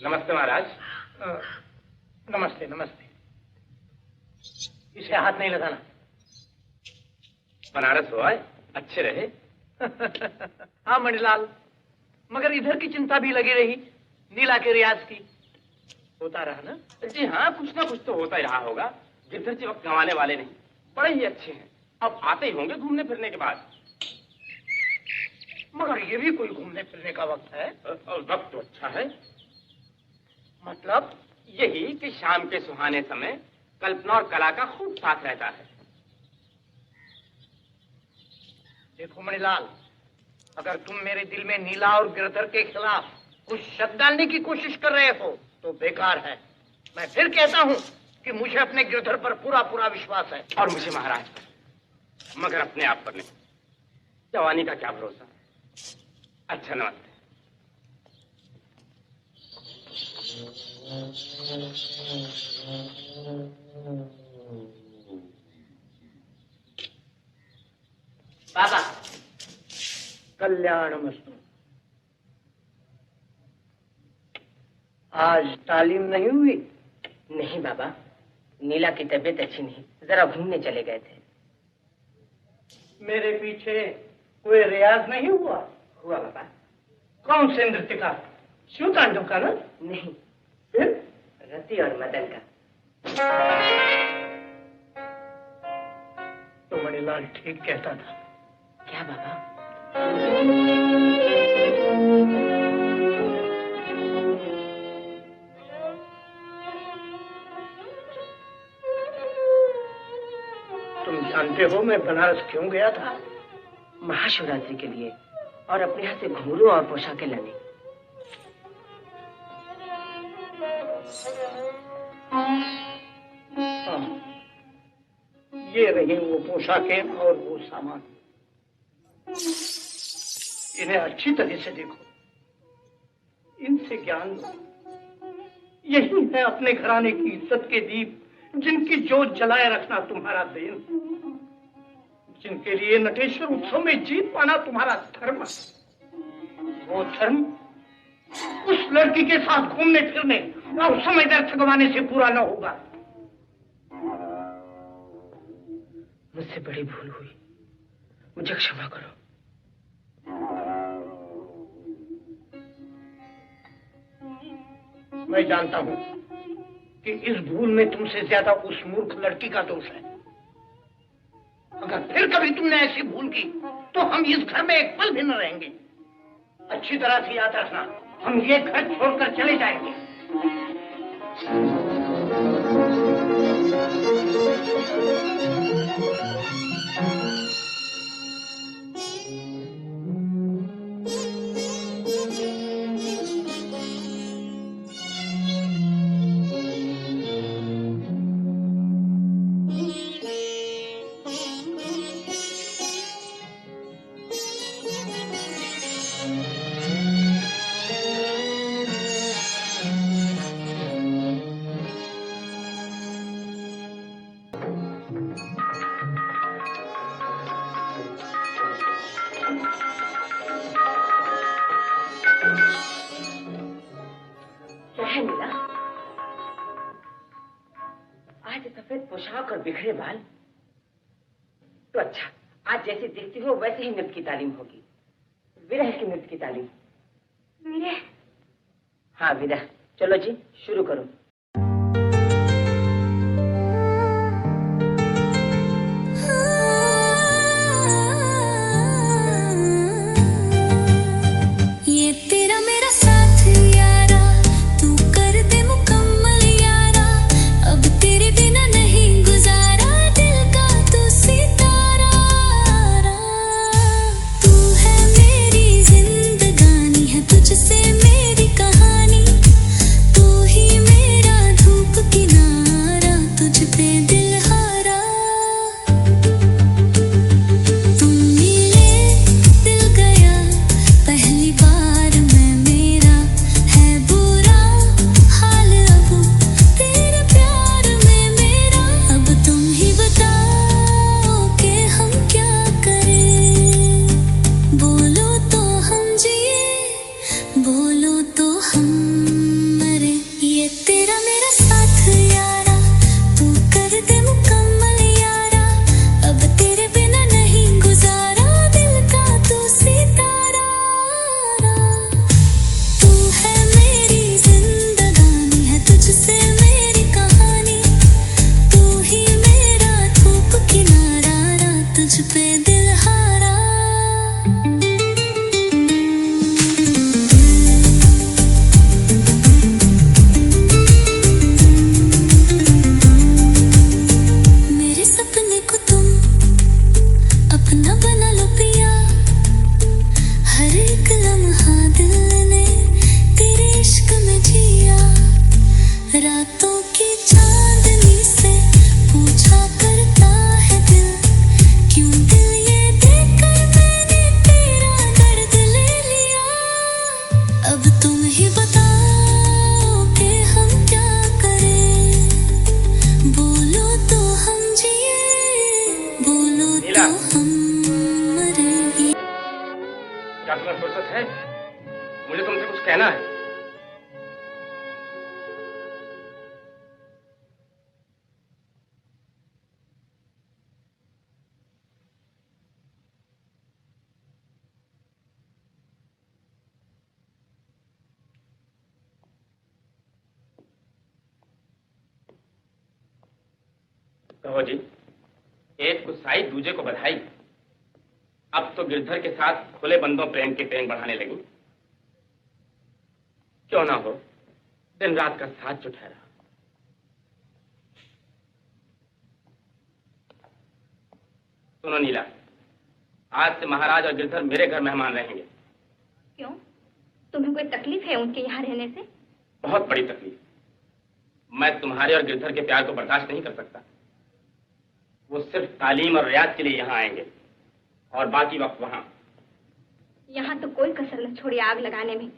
नमस्ते महाराज। नमस्ते नमस्ते। इसे हाथ नहीं लगाना। बनारस हो आए, अच्छे रहे। हाँ मणिलाल, मगर इधर की चिंता भी लगी रही, नीला के रियाज की। होता रहा ना? जी हाँ, कुछ ना कुछ तो होता ही रहा होगा। गिरधर जी वक्त गंवाने वाले नहीं, बड़े ही अच्छे हैं। अब आते ही होंगे घूमने फिरने के बाद। मगर ये भी कोई घूमने फिरने का वक्त है? वक्त तो अच्छा है। मतलब? यही कि शाम के सुहाने समय कल्पना और कला का खूब साथ रहता है। देखो मणिलाल, अगर तुम मेरे दिल में नीला और गिरधर के खिलाफ कुछ शक डालने की कोशिश कर रहे हो तो बेकार है। मैं फिर कहता हूँ कि मुझे अपने गिरधर पर पूरा पूरा विश्वास है। और मुझे महाराज पर, मगर अपने आप पर नहीं। जवानी का क्या भरोसा। अच्छा, नमस्ते। बाबा, कल्याणमस्तु। आज तालीम नहीं हुई? नहीं बाबा, नीला की तबीयत अच्छी नहीं, जरा घूमने चले गए थे। मेरे पीछे कोई रियाज नहीं हुआ? हुआ बाबा। कौन से नृत्य का? शिव तांडव का ना? नहीं, फिर? रति और मदन का। तो मणिलाल ठीक कहता था। क्या बाबा? तुम जानते हो मैं बनारस क्यों गया था? महाशिवरात्रि के लिए, और अपने यहाँ से घुंघरू और पोशाकें लाने। हाँ, ये रही वो पोशाकें और वो सामान। इन्हें अच्छी तरह से देखो, इनसे ज्ञान लो। यही है अपने घराने की इज्जत के दीप, जिनकी जोत जलाए रखना तुम्हारा देन, जिनके लिए नटेश्वर उत्सव में जीत पाना तुम्हारा धर्म है। वो धर्म उस लड़की के साथ घूमने फिरने और समय व्यर्थ गंवाने से पूरा न होगा। मुझसे बड़ी भूल हुई, मुझे क्षमा करो। मैं जानता हूं कि इस भूल में तुमसे ज्यादा उस मूर्ख लड़की का दोष है। अगर फिर कभी तुमने ऐसी भूल की तो हम इस घर में एक पल भी न रहेंगे। अच्छी तरह से याद रखना, हम ये घर छोड़कर चले जाएंगे। पोशाक और बिखरे बाल। तो अच्छा, आज जैसे देखती हो वैसे ही नृत्य की तालीम होगी। विरह की नृत्य की तालीम। विरह? हाँ विरह। चलो जी शुरू करो। तुझसे मेरी कहानी, तू ही मेरी रातों की चांदनी से पूछा करता है दिल, क्यों दिल ये देखकर मैंने तेरा दर्द ले लिया। अब तुम ही बताओ कि हम क्या करें, बोलो तो हम जिए, बोलो तो हम मरे। क्या तुम्हें फुर्सत है? मुझे तुमसे कुछ कहना है। कहो जी, एक गुस्साई दूजे को बधाई। अब तो गिरधर के साथ खुले बंदों प्रेम की प्रेम बढ़ाने लगी। क्यों ना हो, दिन रात का साथ जो ठहरा। सुनो नीला, आज से महाराज और गिरधर मेरे घर मेहमान रहेंगे। क्यों? तुम्हें कोई तकलीफ है उनके यहाँ रहने से? बहुत बड़ी तकलीफ। मैं तुम्हारे और गिरधर के प्यार को बर्दाश्त नहीं कर सकता। वो सिर्फ तालीम और रियाज के लिए यहाँ आएंगे और बाकी वक्त वहाँ। यहाँ तो कोई कसर न छोड़ी आग लगाने में।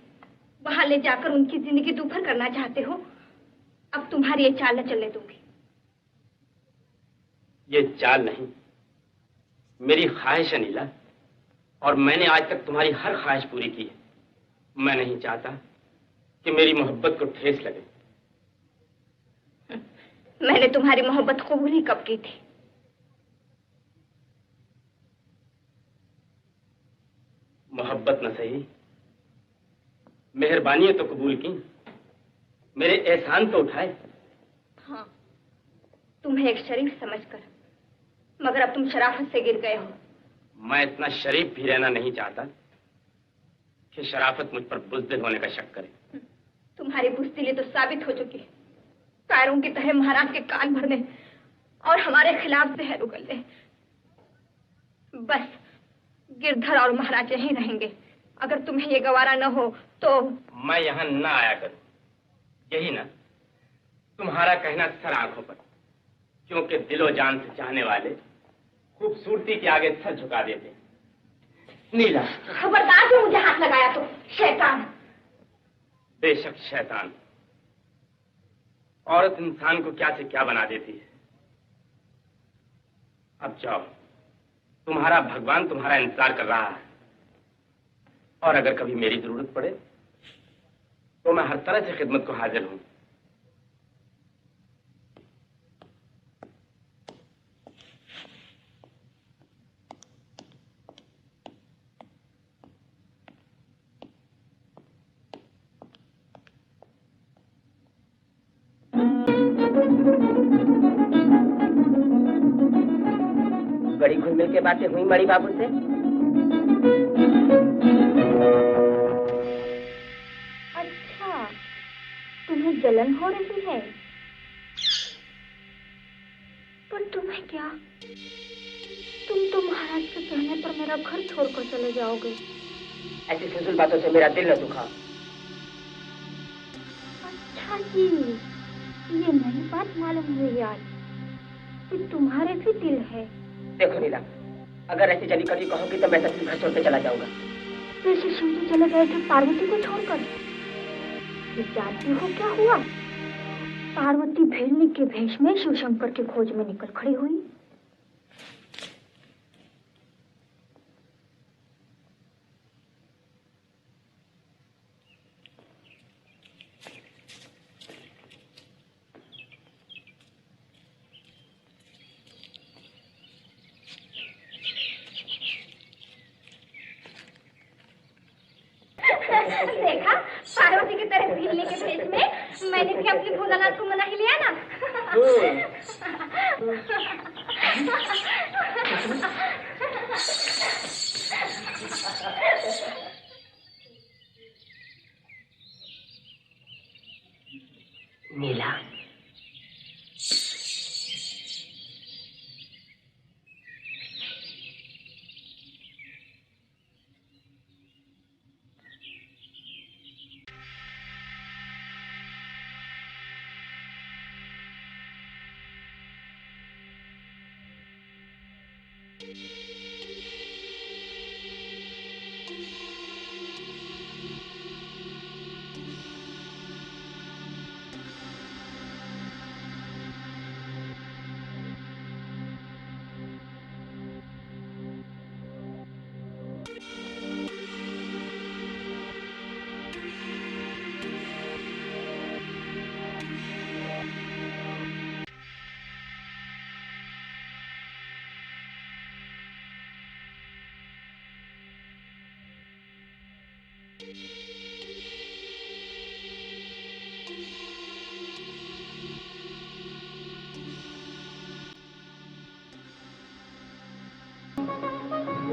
वहाँ ले जाकर उनकी जिंदगी दूभर करना चाहते हो। अब तुम्हारी ये चाल न चलने दूंगी। ये चाल नहीं, मेरी ख्वाहिश है नीला, और मैंने आज तक तुम्हारी हर ख्वाहिश पूरी की है। मैं नहीं चाहता कि मेरी मोहब्बत को ठेस लगे। मैंने तुम्हारी मोहब्बत कबूल ही कब की थी? मोहब्बत न सही, मेहरबानी तो कबूल की, मेरे एहसान तो उठाए। हाँ, तुम्हें एक शरीफ समझकर, मगर अब तुम शराफत से गिर गए हो। मैं इतना शरीफ भी रहना नहीं चाहता कि शराफत मुझ पर बुज़दिल होने का शक करे। तुम्हारी बुज़दिली तो साबित हो चुकी है। कायरों की तरह महाराज के कान भरने और हमारे खिलाफ जहर उगलने। बस गिरधर और महाराज यहीं रहेंगे। अगर तुम्हें ये गवारा न हो तो मैं यहाँ न आया करूं, यही ना तुम्हारा कहना सर आंखों पर, क्योंकि दिलो जान से चाहने वाले खूबसूरती के आगे सर झुका देते। नीला, खबरदार जो मुझे हाथ लगाया तो शैतान। बेशक शैतान, औरत इंसान को क्या से क्या बना देती है। अब जाओ, तुम्हारा भगवान तुम्हारा इंतजार कर रहा है, और अगर कभी मेरी जरूरत पड़े तो मैं हर तरह से खिदमत को हाजिर हूं। बड़ी घुल मिल के बातें हुई मणि बाबू से? अच्छा, तुम्हें जलन हो रही है? पर तुम्हें क्या? तुम तो महाराज के कहने पर मेरा घर छोड़कर चले जाओगे। ऐसी फिजूल बातों से मेरा दिल न दुखा। अच्छा जी, ये नई बात मालूम हुई आज कि तुम्हारे भी दिल है। देखो नीला, अगर ऐसी चली कभी कहोगी तो मैं सच घर छोड़ के चला जाऊंगा। जैसे शिव जी चले गए थे पार्वती को छोड़कर। ये जानती हो क्या हुआ? पार्वती भेड़नी के भेष में शिव शंकर की खोज में निकल खड़ी हुई। देखा, पार्वती की तरह भेड़नी के भेष में मैंने भी अपनी भोलानाथ को मना ही लिया ना। नीला,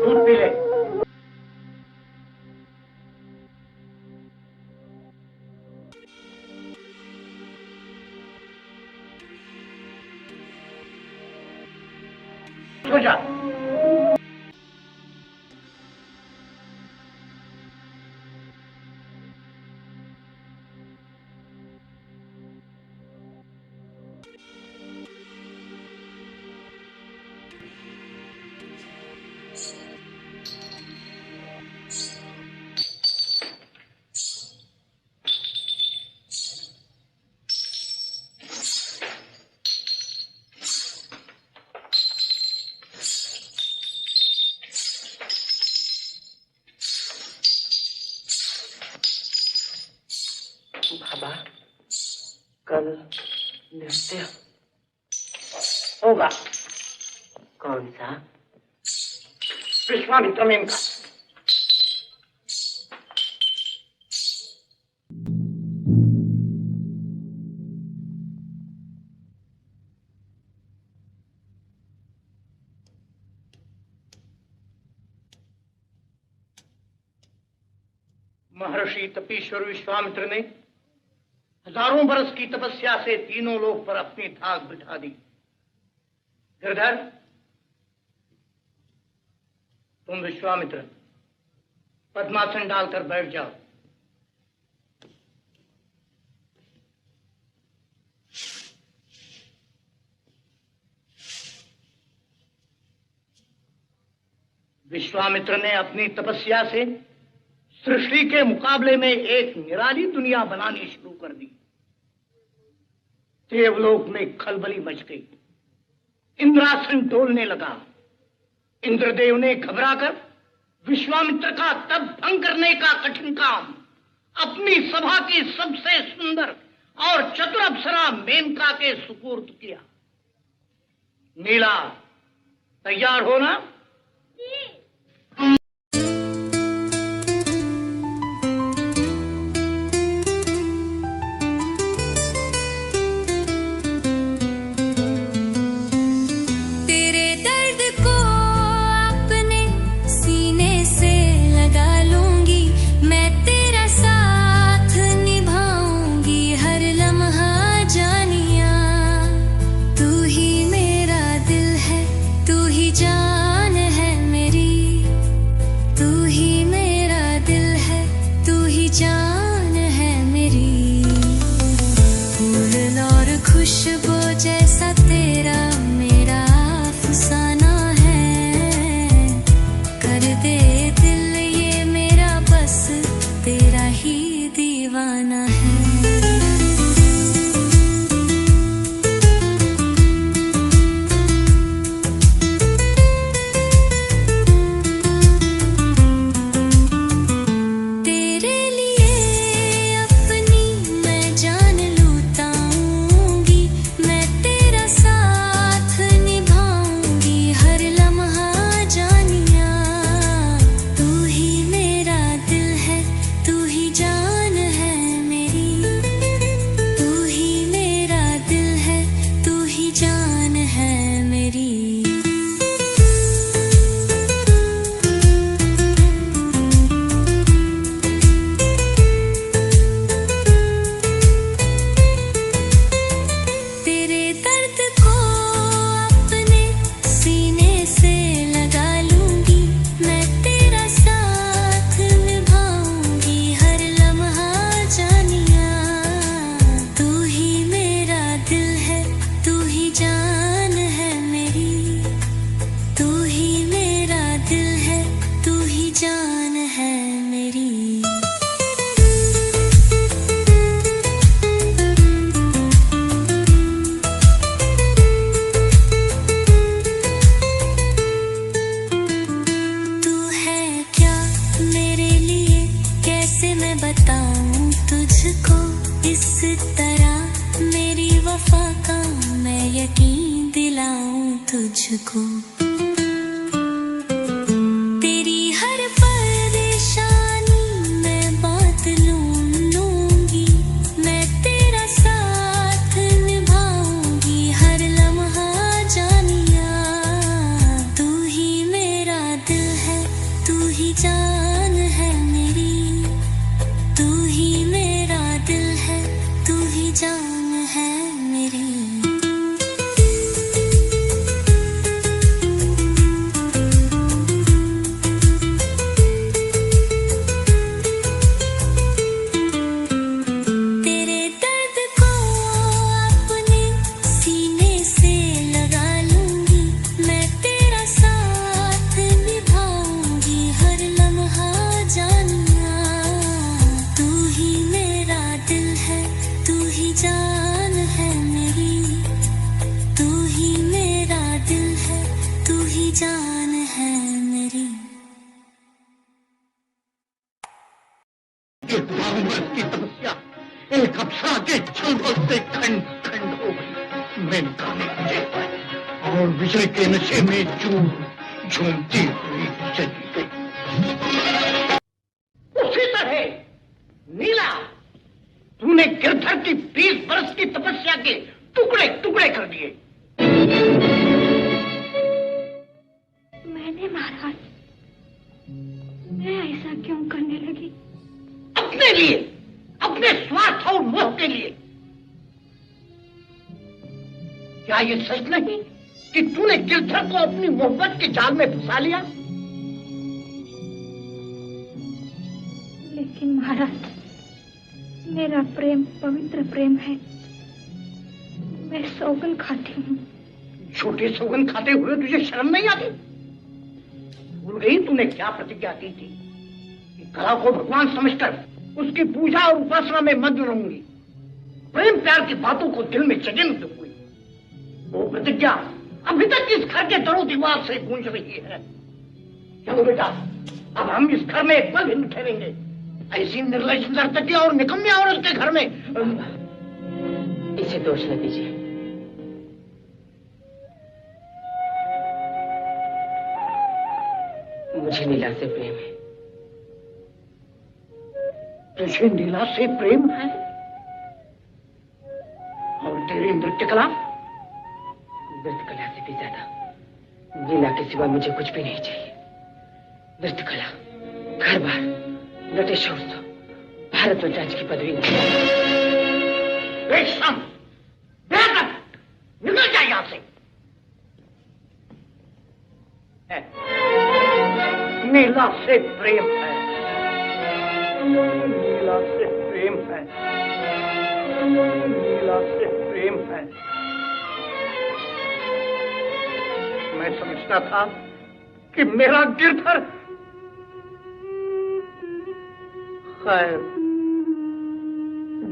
दूध पी ले। सो जा। बाबा, कल नृत्य होगा। कौन सा? विश्वामित्र मेम का। महर्षि तपीश्वर विश्वामित्र ने हजारों बरस की तपस्या से तीनों लोक पर अपनी धाक बिठा दी। गिरधर, तुम विश्वामित्र पद्मासन डालकर बैठ जाओ। विश्वामित्र ने अपनी तपस्या से सृष्टि के मुकाबले में एक निराली दुनिया बनानी शुरू कर दी। देवलोक में खलबली मच गई, इंद्रासन डोलने लगा। इंद्रदेव ने घबराकर विश्वामित्र का तप भंग करने का कठिन काम अपनी सभा की सबसे सुंदर और चतुर अप्सरा मेनका के सुपुर्द किया। नीला, तैयार हो ना? जान तुझको। तेरी हर परेशानी मैं बात लूंगी, मैं तेरा साथ निभाऊंगी हर लम्हा जानिया। तू ही मेरा दिल है, तू ही जान है मेरी, तू ही मेरा दिल है, तू ही जान है मेरी। तेरे दर्द को अपने सीने से लगा लूंगी, मैं तेरा साथ निभाऊंगी हर लम्हा जानिया। तू ही मेरा दिल है, तू ही जान है मेरी, तू ही मेरा दिल है, तू ही जान है मेरी। ये 12 वर्ष की तपस्या एक अप्सरा के छलबल से खंड खंड हो गई। मैं गाने विजय पाई और विजय के नशे में झूमती हुई चली गई। उसी तरह नीला, तूने गिरधर की 20 बरस की तपस्या के टुकड़े टुकड़े कर दिए। मैंने महाराज, मैं ऐसा क्यों करने लगी? अपने लिए, अपने स्वार्थ और मोह के लिए। क्या ये सच नहीं कि तूने गिरधर को अपनी मोहब्बत के जाल में फंसा लिया? लेकिन महाराज, मेरा प्रेम पवित्र प्रेम है, मैं सौगन खाती हूँ। छोटे सौगन खाते हुए तुझे शर्म नहीं आती? भूल गई तूने क्या प्रतिज्ञा की थी कि कला को भगवान समझकर उसकी पूजा और उपासना में मग्न रहूंगी। प्रेम प्यार की बातों को दिल में जगह नहीं हुई। वो प्रतिज्ञा अभी तक इस घर के दरों दीवार से गूंज रही है। चलो बेटा, अब हम इस घर में एक पल भी नहीं ठहरेंगे। ऐसी निर्लज नर्तकी और निकम्मी औरत के घर में इसे दोष न दीजिए। मुझे नीला से प्रेम है। तुझे नीला से प्रेम है? और तेरी नृत्य कला? नृत्य कला से भी ज्यादा नीला के सिवा मुझे कुछ भी नहीं चाहिए। नृत्य कला, घर बार, नटेशोत्सव, भारत राज की पदवी नहीं। बेशम, बेअदब, निकल जाए यहां से। नीला से प्रेम है, नीला से प्रेम है, नीला से प्रेम है। मैं समझता था कि मेरा गिरधर, खैर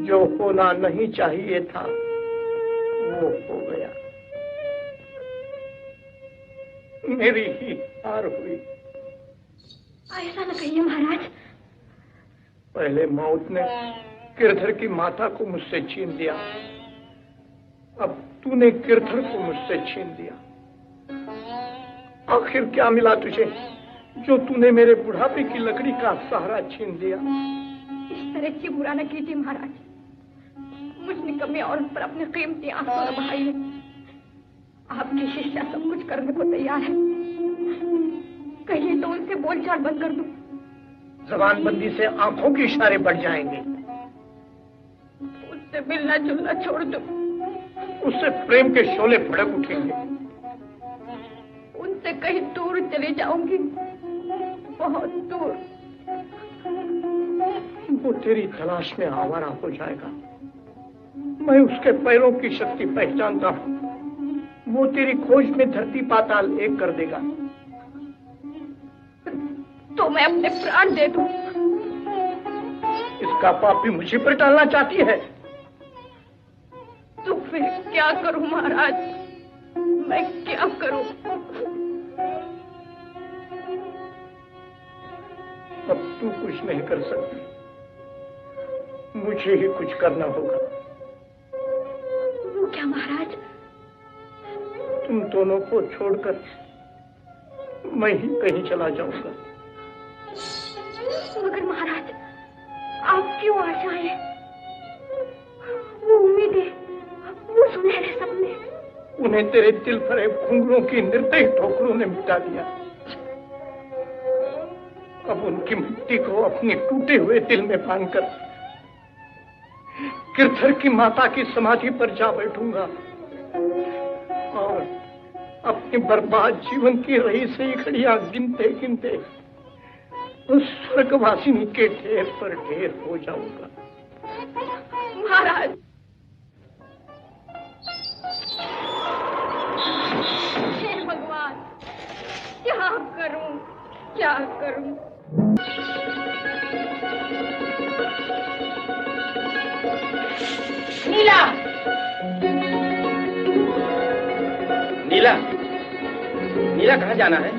जो होना नहीं चाहिए था वो हो गया। मेरी ही हार हुई। ऐसा न कहिए महाराज। पहले मौत ने गिरधर की माता को मुझसे छीन लिया, अब तूने गिरधर को मुझसे छीन लिया। आखिर क्या मिला तुझे जो तूने मेरे बुढ़ापे की लकड़ी का सहारा छीन लिया? इस तरह की बुरा न कीजिए महाराज। मुझ निकम्मी औरत पर अपने कीमती आंसू न बहाइए। आपकी शिष्या सब कुछ करने को तैयार है। कहिए तो उनसे बोलचाल बंद कर दूं। जबानबंदी से आंखों के इशारे बढ़ जाएंगे। उससे मिलना जुलना छोड़ दो। उससे प्रेम के शोले भड़क उठेंगे। उनसे कहीं दूर चली जाऊंगी, बहुत दूर। वो तेरी तलाश में आवारा हो जाएगा। मैं उसके पैरों की शक्ति पहचानता हूँ। वो तेरी खोज में धरती पाताल एक कर देगा। तो मैं अपने प्राण दे दूं। इसका पाप भी मुझे पर डालना चाहती है? तो फिर क्या करूं महाराज, मैं क्या करूं? अब तू कुछ नहीं कर सकती, मुझे ही कुछ करना होगा। वो क्या महाराज? तुम दोनों को छोड़कर मैं ही कहीं चला जाऊंगा। मगर महाराज, आप क्यों आ जाए? वो उम्मीदें, वो सुनहरे सपने, उन्हें तेरे दिल भरे घुंघरों की निर्दयी ठोकरों ने मिटा दिया। अब उनकी मिट्टी को अपने टूटे हुए दिल में बांधकर गिरधर की माता की समाधि पर जा बैठूंगा और अपनी बर्बाद जीवन की रही से घड़ियां गिनते गिनते उस स्वर्गवासिनी के ढेर पर ढेर हो जाऊंगा। महाराज, हे भगवान, क्या करूं, क्या करूं? नीला, नीला, नीला कहाँ जाना है?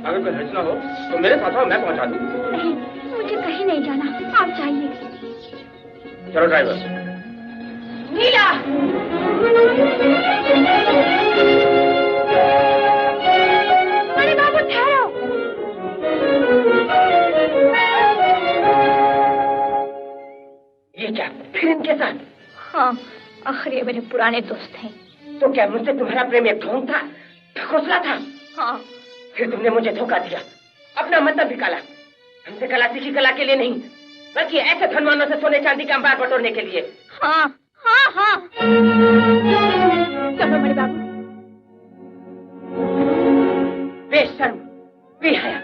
अगर कोई हर्ज ना हो तो मेरे साथ आओ, मैं पहुंचा दूँ। नहीं, मुझे कहीं नहीं जाना, आप जाइए। चलो ड्राइवर। नीला, अरे बाबू ठहरो। ये क्या फिर इनके साथ? हाँ, आखिर ये मेरे पुराने दोस्त हैं। तो क्या मुझसे तुम्हारा प्रेम एक ढोंग था, ढकोसला था? हाँ। फिर तुमने मुझे धोखा दिया, अपना मतलब भी काला। हमसे कला सीखी, कला के लिए नहीं, बल्कि ऐसे धनवानों से सोने चांदी का अंबार बटोरने के लिए। हाँ हाँ हाँ। चलो बड़े बाबू। बेशर्म, बेहया,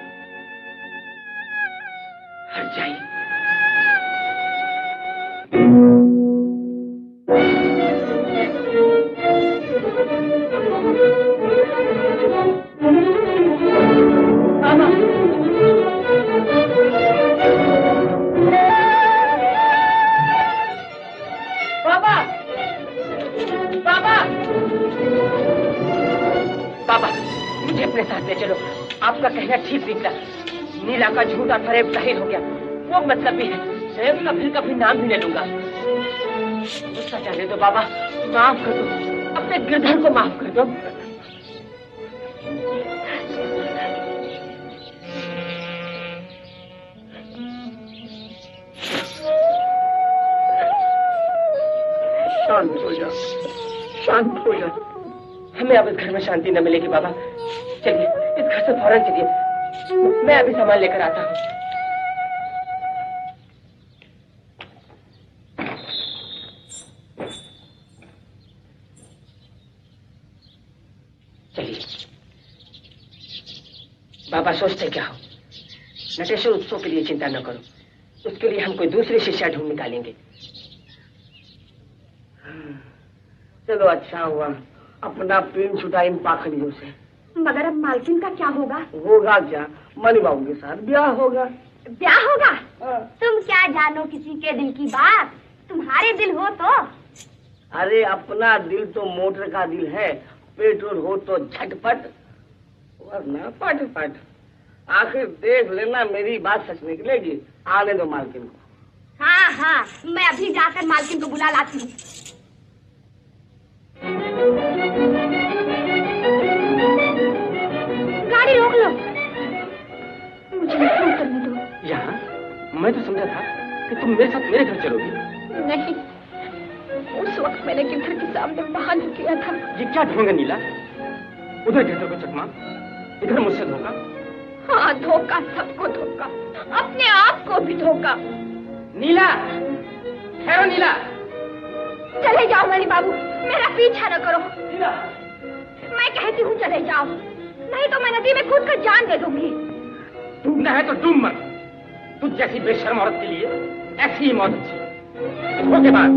हट जाइए। अपने साथ ले चलो, आपका कहना ठीक निकला। नीला का झूठा फरेब जाहिर हो गया, वो मतलब भी है, मैं उसका फिर कभी नाम भी ले लूंगा। गुस्सा जाने दो बाबा, माफ कर दो, अपने गिरधर को माफ कर दो। शांत हो जा, शांत हो जा। हमें अब इस घर में शांति न मिलेगी बाबा। चलिए इस घर से फौरन चलिए, मैं अभी सामान लेकर आता हूँ। चलिए बाबा, सोचते क्या हो, नटेश्वर उत्सव के लिए चिंता न करो, उसके लिए हम कोई दूसरी शिष्या ढूंढ निकालेंगे। चलो अच्छा हुआ अपना प्रेम छुटा इन पाखंडियों से। मगर अब मालकिन का क्या होगा? होगा क्या, मनी बाबू के साथ ब्याह होगा। ब्याह होगा? तुम क्या जानो किसी के दिल की बात, तुम्हारे दिल हो तो। अरे अपना दिल तो मोटर का दिल है, पेट्रोल हो तो झटपट वरना पटपट। आखिर देख लेना, मेरी बात सच निकलेगी। आने दो मालकिन को। हाँ हाँ, मैं अभी जाकर मालकिन को बुला लाती हूँ। गाड़ी रोक लो, मुझे नहीं करने दो। यहाँ? मैं तो समझा था कि तुम मेरे साथ मेरे घर चलोगी। नहीं, उस वक्त मैंने गिरधर के सामने बहाना किया था। ये क्या ढोंग है नीला? उधर गिरधर को चकमा, इधर मुझसे धोखा। हाँ, धोखा, सबको धोखा, अपने आप को भी धोखा। नीला, ठहरो नीला। चले जाओ मणि बाबू, मेरा पीछा न करो। नीला, मैं कहती हूँ चले जाओ, नहीं तो मैं नदी में कूद कर जान दे दूंगी। डूबना है तो डूब मर। तुझ जैसी बेशर्म औरत के लिए ऐसी ही मौत अच्छी। धोखेबाज।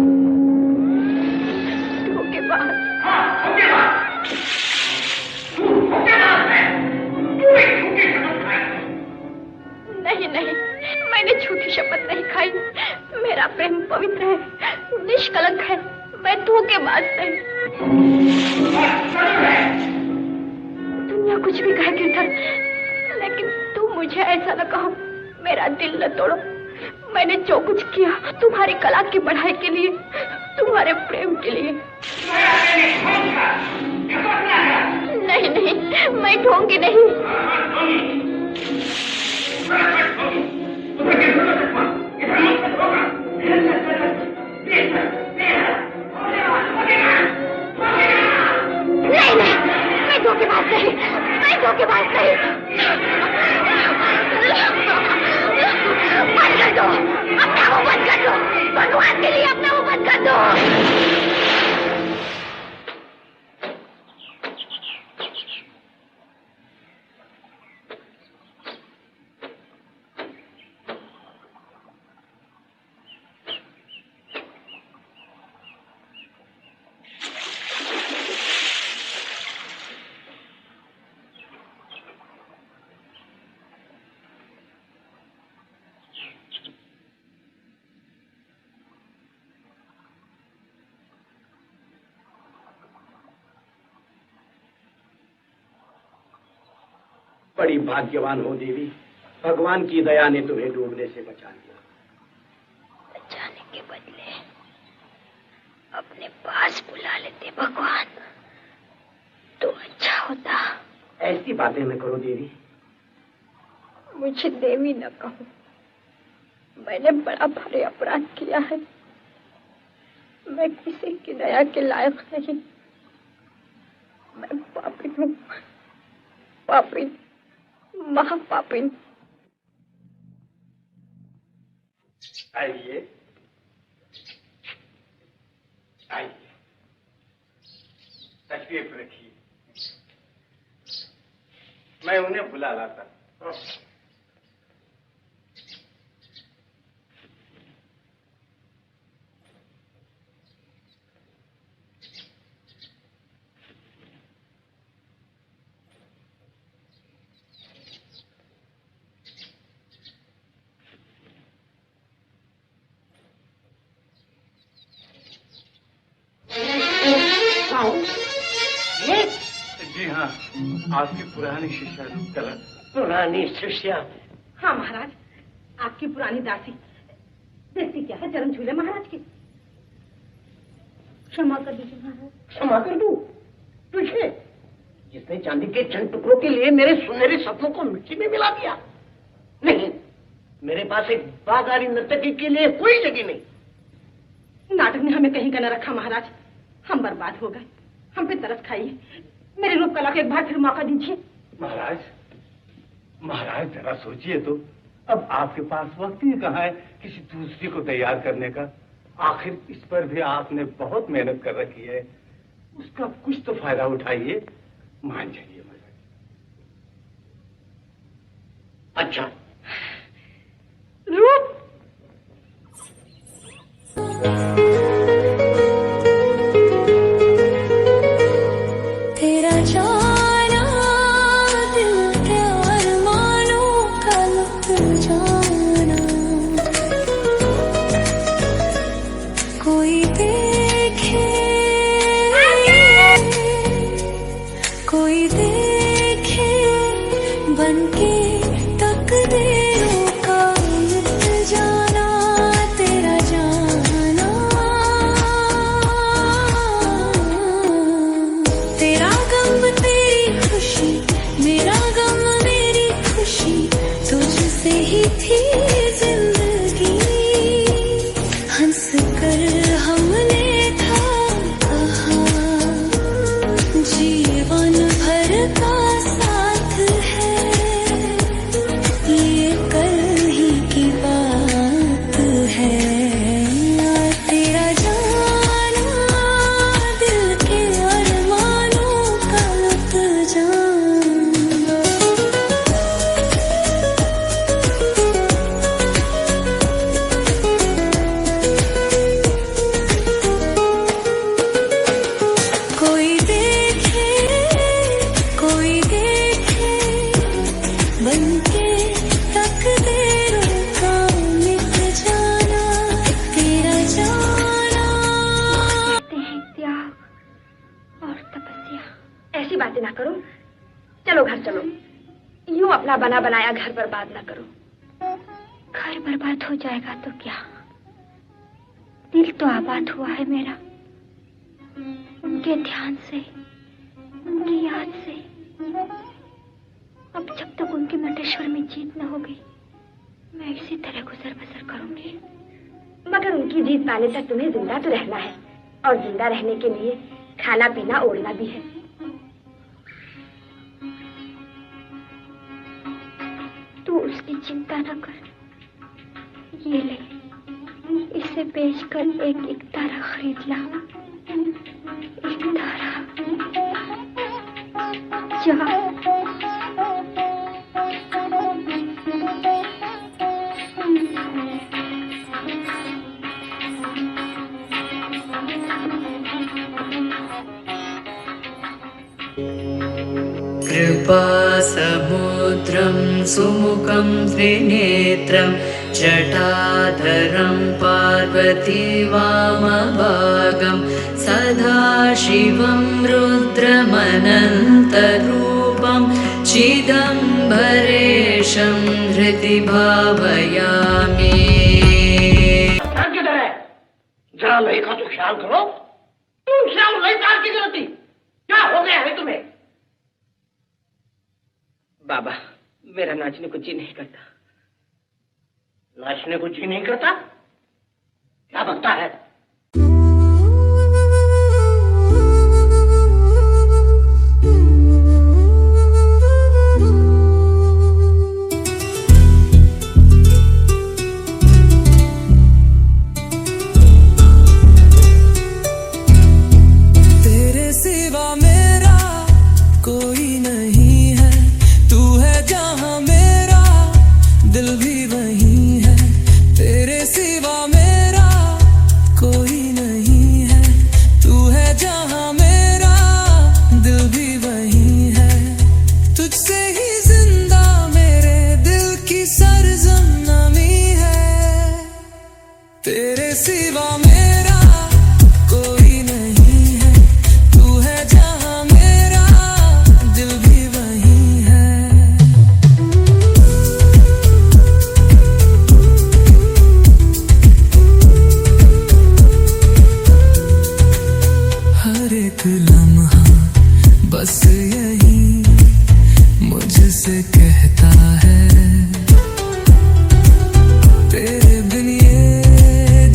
धोखेबाज? हाँ, धोखेबाज। धोखेबाज है। झूठी शपथ खाई। नहीं नहीं, मैंने झूठी शपथ नहीं खाई। मेरा प्रेम पवित्र है, निष्कलंक है, मैं धोखेबाज नहीं। दुनिया कुछ भी कहे गिरधर, लेकिन तुम मुझे ऐसा न कहो, मेरा दिल न तोड़ो। मैंने जो कुछ किया तुम्हारी कला की बढ़ाई के लिए, तुम्हारे प्रेम के लिए। बैठूंगी नहीं। नहीं नहीं, मैं धोखेबाज नहीं, मैं धोखेबाज नहीं। बंद कर दो, अपना मुंह बंद कर दो, भगवान के लिए अपना मुंह बंद कर दो। बड़ी भाग्यवान हो देवी, भगवान की दया ने तुम्हें डूबने से बचा लिया। बचाने के बदले अपने पास बुला लेते भगवान तो अच्छा होता। ऐसी बातें न करो देवी। मुझे देवी न कहो, मैंने बड़ा भारी अपराध किया है। मैं किसी की दया के लायक नहीं। मैं पापी हूँ, पापी, महापापी। आइए आइए, तशरीफ रखिए, मैं उन्हें बुला लाता। जी हाँ, आपकी पुरानी शिष्या कलर। पुरानी शिष्या? हाँ महाराज, आपकी पुरानी दासी। देखती क्या है चरण झूले महाराज के। क्षमा कर दीजिए महाराज। क्षमा कर दूं तुझे, जिसने चांदी के चंद टुकड़ों के लिए मेरे सुनहरे सपनों को मिट्टी में मिला दिया? नहीं, मेरे पास एक बागारी नर्तकी के लिए कोई जगह नहीं। नाटक ने हमें कहीं का न रखा महाराज, हम बर्बाद हो गए। हम पे तरस खाइए, मेरी रूप कला को एक बार फिर मौका दीजिए। महाराज, महाराज जरा सोचिए तो, अब आपके पास वक्त ही कहाँ है किसी दूसरी को तैयार करने का। आखिर इस पर भी आपने बहुत मेहनत कर रखी है, उसका कुछ तो फायदा उठाइए, मान जाइए महाराज। अच्छा, रूप तेरा जाना दिल के अरमानों का लुट जाना, कोई देखे बनके तकदीरों का लुट जाना, तेरा जाना, तेरा गम तेरी खुशी, मेरा गम मेरी खुशी, तुझसे ही थी जिंदगी, हंस कर हमने था कहा जीवन भर का साथ है, ये कल ही की बात है, तेरा जाना दिल के अरमानों का लुट जाना। कोई देखे बनके तकदीरों का मिट जाना, तेरा जाना। त्याग और तपस्या, ऐसी बातें ना करो। चलो घर चलो, यूं अपना बना बनाया घर बर्बाद ना करो। घर बर्बाद हो जाएगा तो क्या, दिल तो आबाद हुआ है मेरा, उनके ध्यान से, उनकी याद से। गिरधरेश्वर में जीत न हो गई, मैं इसी तरह गुजर बसर करूंगी। मगर उनकी जीत पाने तक तुम्हें जिंदा तो रहना है, और जिंदा रहने के लिए खाना पीना ओढ़ना भी है। तू उसकी चिंता न कर, ये ले, इसे बेचकर एक तारा खरीद ला। एक तारा। जा। कृपासमुद्रं सुमुखं त्रिनेत्रं जटाधरं पार्वती वामभागं सदा शिवं रुद्रमनन्तरूपं चिदम्बरेशं हृदि भावयामि। किधर है? जरा लय का तो ख्याल करो। तुम ख्याल लय तार की गलती, क्या हो गया है तुम्हें? बाबा, मेरा नाचने को जी नहीं करता। नाचने को जी नहीं करता? क्या बकता है? तेरे सिवा मेरा कोई नहीं है, तू है जहां मेरा दिल भी वहीं है। तेरे सिवा मेरा कोई नहीं है, तू है जहां मेरा दिल भी वहीं है। तुझसे ही जिंदा मेरे दिल की सरजमी है। तेरे सिवा मेरा कोई नहीं है, तू है जहां मेरा दिल भी वहीं है। हर एक लम्हा बस यही मुझसे कहता है, तेरे बिन ये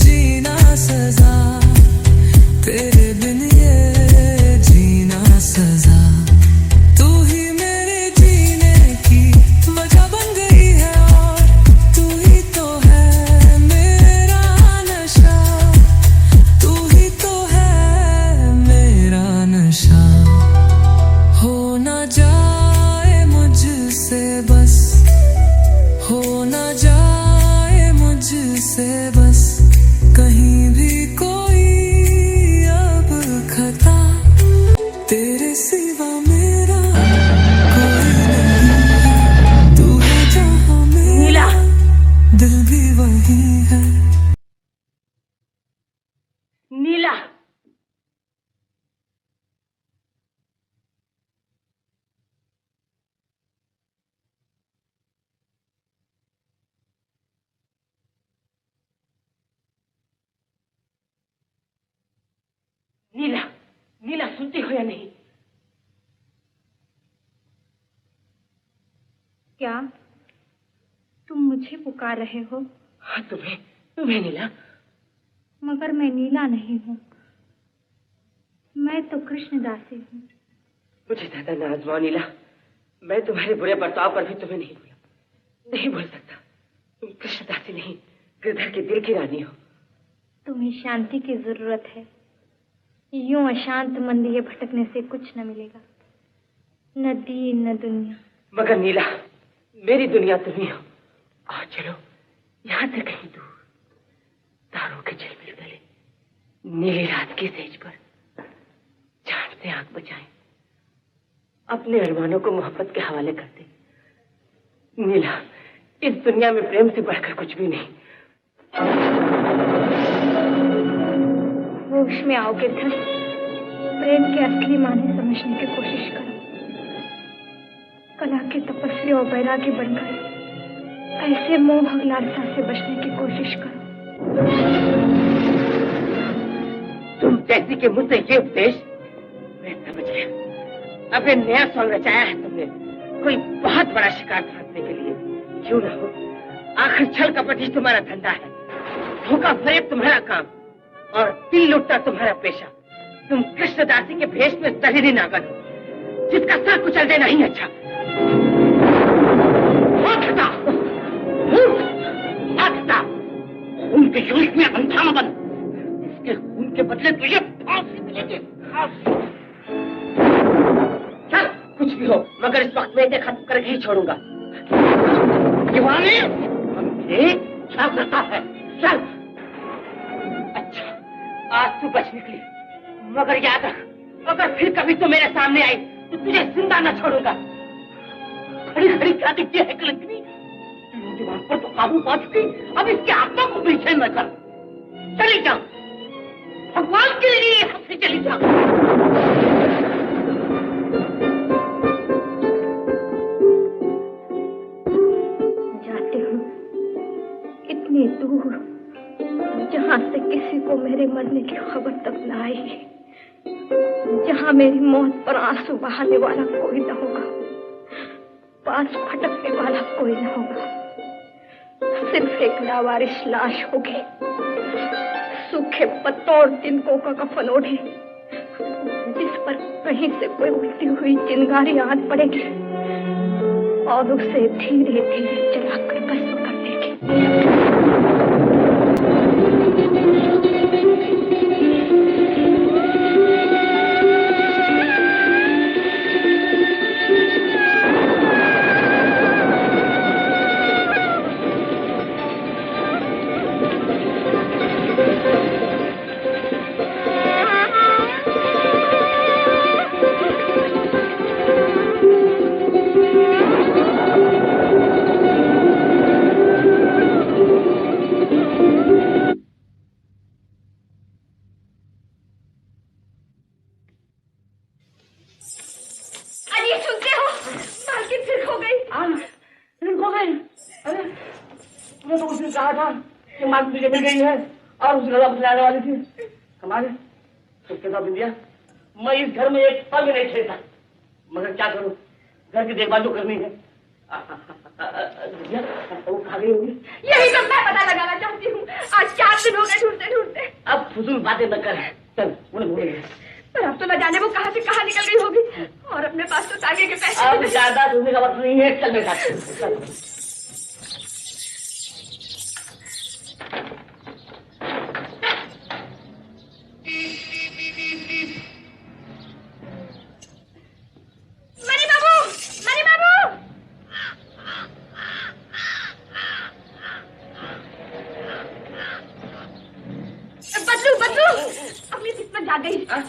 जीना सजा, तेरे बिन ये जीना सजा। तू ही मेरे जीने की वजह बन गई है, और तू ही तो है मेरा नशा, तू ही तो है मेरा नशा। हो ना जाए मुझसे बस, हो ना जाए मुझसे बस कहीं भी कोई अब खता। तेरे सिवा मेरा कोई नहीं है, तू है जहां मेरा दिल भी वहीं है। नीला, नीला, नीला, सुनती हो या नहीं? क्या तुम मुझे पुकार रहे हो? हाँ, तुम्हें तुम्हें नीला। मगर मैं नीला नहीं हूँ, मैं तो कृष्णदासी हूँ। मुझे ज्यादा ना आजमाओ नीला, मैं तुम्हारे बुरे बर्ताव पर भी तुम्हें नहीं भूल सकता। तुम कृष्णदासी नहीं, गिरधर के दिल की रानी हो। तुम्हें शांति की जरूरत है, यूं अशांत मन लिए भटकने से कुछ न मिलेगा, न दीन न दुनिया। मगर नीला, मेरी दुनिया तुम ही हो। और चलो यहाँ से कहीं दूर, तारों के झिलमिल गले, नीली रात की सेज पर चांद से आंख बचाएं, अपने अरमानों को मोहब्बत के हवाले कर दे। नीला, इस दुनिया में प्रेम से बढ़कर कुछ भी नहीं। होश में आओ गिरधर, प्रेम के असली माने समझने की कोशिश करो। कला के तपस्वी और बैरागी बनकर ऐसे मोह लालसा से बचने की कोशिश करो। तुम जैसी के मुझसे ये उपदेश, मैं समझ गया। अब ये नया सॉन्ग रचाया है तुमने, कोई बहुत बड़ा शिकार फांस जीतने के लिए क्यों ना हो। आखिर छल कपट ही तुम्हारा धंधा है, धोखा फरेब तुम्हारा काम और दिल लुटना तुम्हारा पेशा। तुम कृष्णदासी के भेष में दलेरी नागर हो, जिसका सर कुचल देना ही अच्छा। खून के जुल्फ में अंधा न बन, इसके खून के बदले तुझे फांसी मिलेगी। चल कुछ भी हो, मगर इस वक्त मैं इसे खत्म करके ही छोड़ूंगा। दीवाने, क्या करता है? चल। अच्छा, आज तू बच निकली, मगर याद रख, अगर फिर कभी तू मेरे सामने आई तो तुझे जिंदा न छोड़ूंगा। खड़ी खड़ी क्या दिखती है कलंकनी? दिमाग पर तो काबू पा चुकी, अब इसके आत्मा को बेचैन न कर। चली जा, भगवान के लिए यहाँ से चली जा। जाती हूँ इतनी दूर, जहाँ से किसी को मेरे मरने की खबर तक न आई, जहाँ मेरी मौत पर आंसू बहाने वाला कोई न होगा, पास फटकने वाला कोई न होगा। सिर्फ एक लावारिस लाश होगी, सूखे पत्तों और तिनकों का कफन ओढ़े, जिस पर कहीं से कोई उड़ती हुई चिंगारी आन पड़ेगी और उसे धीरे धीरे जलाकर भस्म कर देगी। तुझे मिल गई है और उस गला बुलाने वाली थी। कमाल है, उसके साथ बिंदिया, मैं इस घर में एक पल नहीं खेलता, मगर क्या करूं, घर की देखभाल तो करनी है। वो खा गई होगी। यही तो मैं पता लगाना चाहती हूँ, आज 4 दिन हो गए ढूंढते ढूंढते। अब फजूल बातें न कर, चल उन्हें भूलेंगे। पर अब तो न जाने वो कहाँ से कहाँ निकल गई होगी, और अपने पास तो तागे के पैसे। अब ज्यादा ढूंढने का वक्त नहीं है, चल मेरे साथ।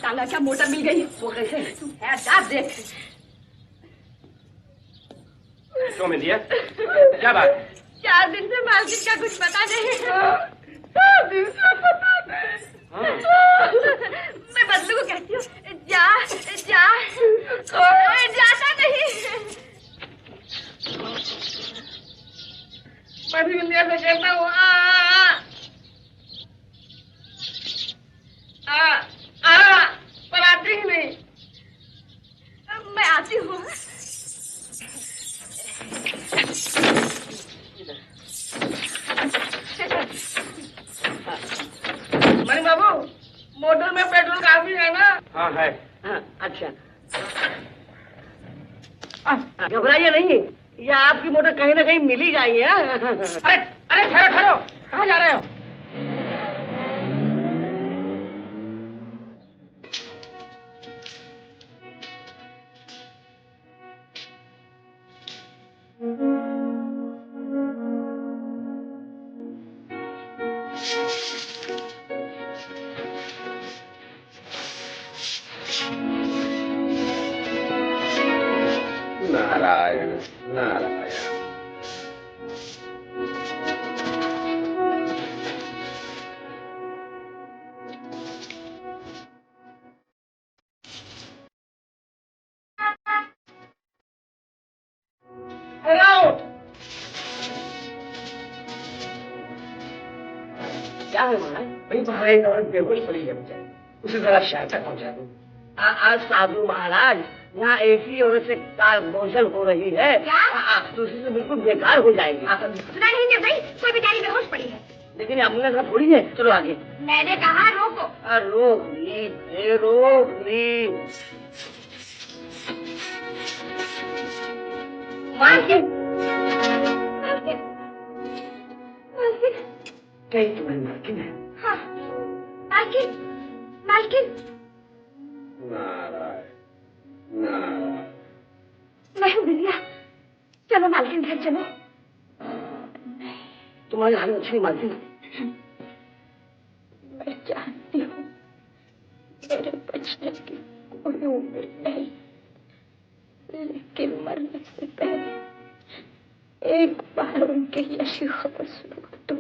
ताला क्या मोटर मिल गई? वो कैसे? तू है जा देख। क्यों मिली है? क्या बात? 4 दिन से मालकिन का कुछ पता नहीं। 4 दिन से पता नहीं। मैं बदलू को कहती हूँ, जा जा, जाता नहीं। बड़ी इंडिया से कहता हूँ, पर आती ही नहीं। मैं आती हूँ। मणि बाबू, मोटर में पेट्रोल काफी है ना? हाँ है। हाँ, अच्छा, घबराइए नहीं, ये आपकी मोटर कहीं ना कहीं मिल ही जाएगी। अरे अरे ठहरो ठहरो, कहाँ जा रहे हो? नारायण नारायण। क्या है महाराज? भाई तुम्हारी औरत बेहोश पड़ी है, मुझे उसे जरा शहर तक पहुंचा दो। आज साधु महाराज यहाँ एक ही औरत से कारपोषण हो रही है। क्या? दूसरी से बिल्कुल बेकार हो जाएगी। सुना नहीं क्या भाई? कोई बेचारी बेहोश पड़ी है। लेकिन अपने साथ थोड़ी है। चलो आगे। मैंने कहा रोको। रोक ली। मालकिन कहीं तुम्हारी मालकिन है? हाँ, मालकिन मैं हूँ बिलिया। चलो मालकिन घर चलो। तुम्हारी हालत अच्छी मालकिन। मैं जानती हूँ मेरे बचने की कोई उम्मीद नहीं, लेकिन मरने से पहले एक बार उनके यशी खबर सुनवा दो।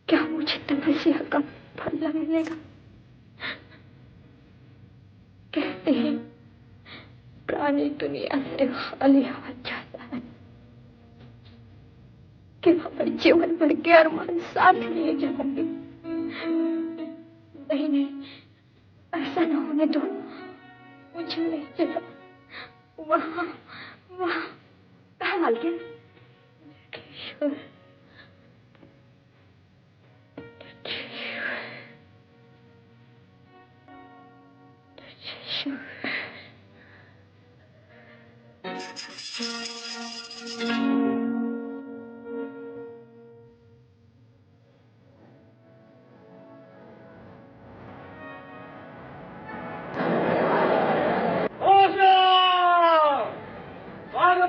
क्या मुझे तपस्या का फल न मिलेगा? कहते हैं प्राणी दुनिया से खाली हाथ जाता है कि मैं जीवन भर के अरमान साथ लिए जाऊंगी। नहीं, ऐसा न होने दो। मुझे नहीं चला। वहाँ कहाँ मालकिन?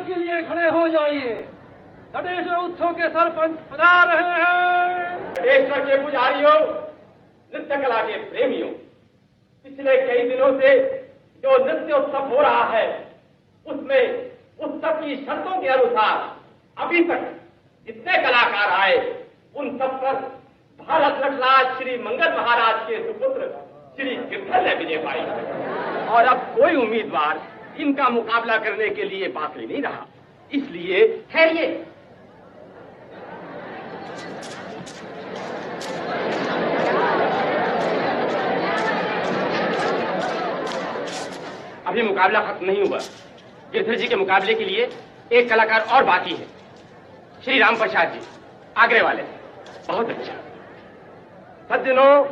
के लिए खड़े हो जाइए। नटेश्वर उत्सव के सरपंच पधार रहे हैं। नटेश्वर के पुजारियों, नृत्य कला के प्रेमियों, पिछले कई दिनों से जो नृत्य उत्सव हो रहा है उसमें उत्सव की शर्तों के अनुसार अभी तक जितने कलाकार आए उन सब पर भारत नटराज श्री मंगल महाराज के सुपुत्र श्री गिरधर ने विजय पाई और अब कोई उम्मीदवार इनका मुकाबला करने के लिए बाकी नहीं रहा। इसलिए ठहरिए। अभी मुकाबला खत्म नहीं हुआ। गिरधर जी के मुकाबले के लिए एक कलाकार और बाकी है, श्री राम प्रसाद जी, आगरे वाले। बहुत अच्छा सज्जनों,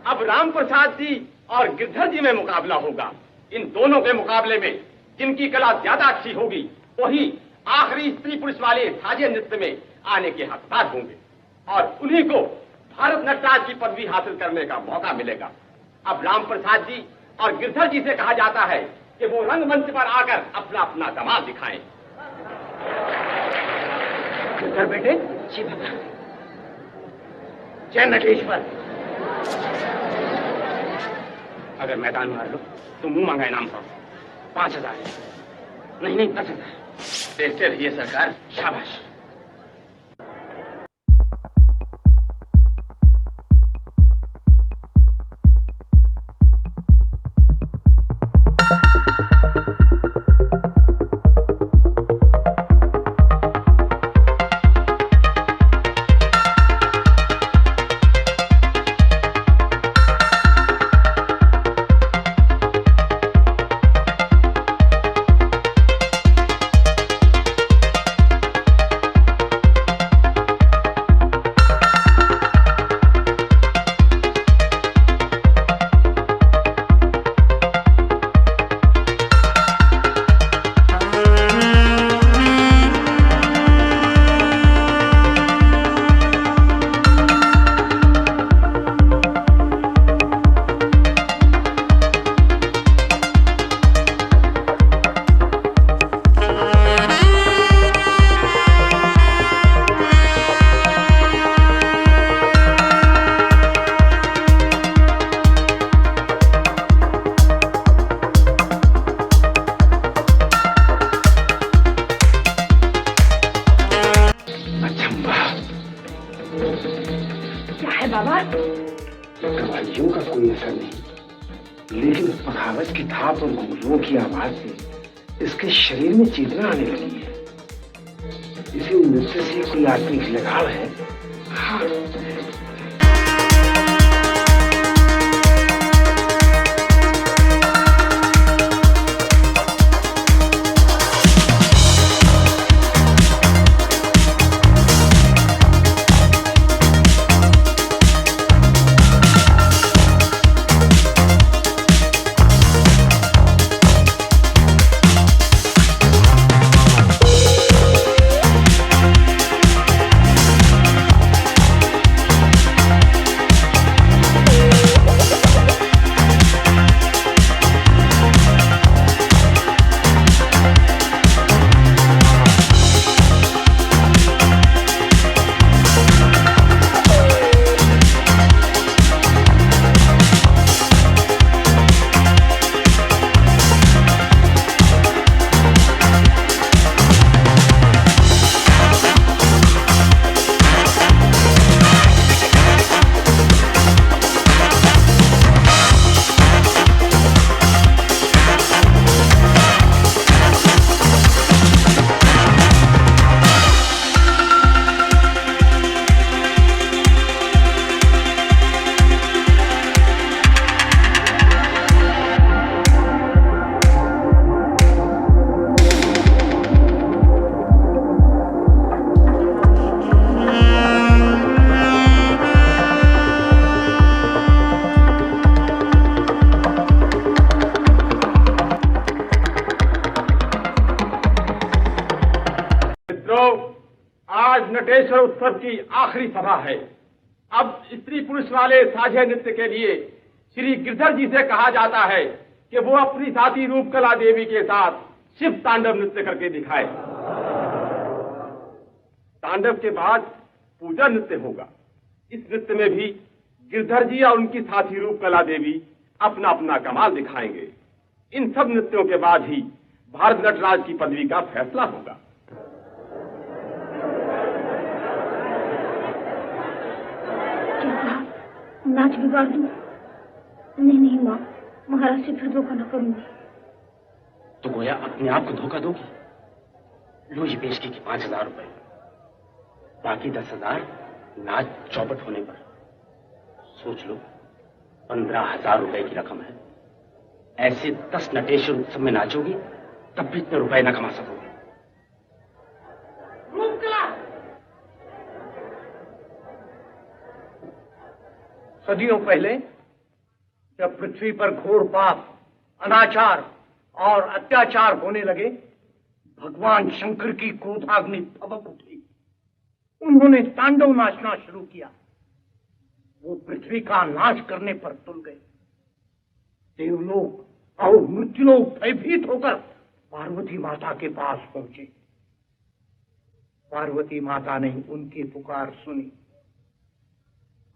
अब राम प्रसाद जी और गिरधर जी में मुकाबला होगा। इन दोनों के मुकाबले में जिनकी कला ज्यादा अच्छी होगी वही आखिरी स्त्री पुरुष वाले साजे नृत्य में आने के हकदार होंगे और उन्हीं को भारत नटराज की पदवी हासिल करने का मौका मिलेगा। अब राम प्रसाद जी और गिरधर जी से कहा जाता है कि वो रंगमंच पर आकर अपना अपना कमाल दिखाएं। गिरधर बेटे, जी बाबा। जय नटेश्वर। अगर मैदान मार लो तो मुंह मांगा इनाम पाओ। 5000 नहीं 10,000। देखते रहिए सरकार। शाबाश। कवालियों का कोई असर नहीं, लेकिन पखावज की थाप और घुंघरुओं की आवाज से इसके शरीर में चेतना आने लगी है। इसे नृत्य से कोई आत्मिक लगाव है। हाँ। नटेश्वर उत्सव की आखिरी सभा है। अब स्त्री पुरुष वाले साझे नृत्य के लिए श्री गिरधर जी से कहा जाता है कि वो अपनी साथी रूपकला देवी के साथ शिव तांडव नृत्य करके दिखाए। तांडव के बाद पूजा नृत्य होगा। इस नृत्य में भी गिरधर जी और उनकी साथी रूपकला देवी अपना अपना कमाल दिखाएंगे। इन सब नृत्यों के बाद ही भारत नटराज की पदवी का फैसला होगा। नाच बिगाड़ दूं? नहीं नहीं माँ, महाराज से फिर धोखा न करूंगी। तो गोया अपने आप को धोखा दोगी। लो ये पेशगी के 5,000 रुपए, बाकी 10,000 नाच चौपट होने पर। सोच लो 15,000 रुपए की रकम है। ऐसे 10 नटेश्वर उत्सव में नाचोगी तब भी इतने रुपए न कमा सकोगे। सदियों पहले जब पृथ्वी पर घोर पाप, अनाचार और अत्याचार होने लगे, भगवान शंकर की क्रोधाग्नि भभक उठी। उन्होंने तांडव नाचना शुरू किया। वो पृथ्वी का नाश करने पर तुल गए। देवलोक और मृत्युलोक भयभीत होकर पार्वती माता के पास पहुंचे। पार्वती माता ने उनकी पुकार सुनी।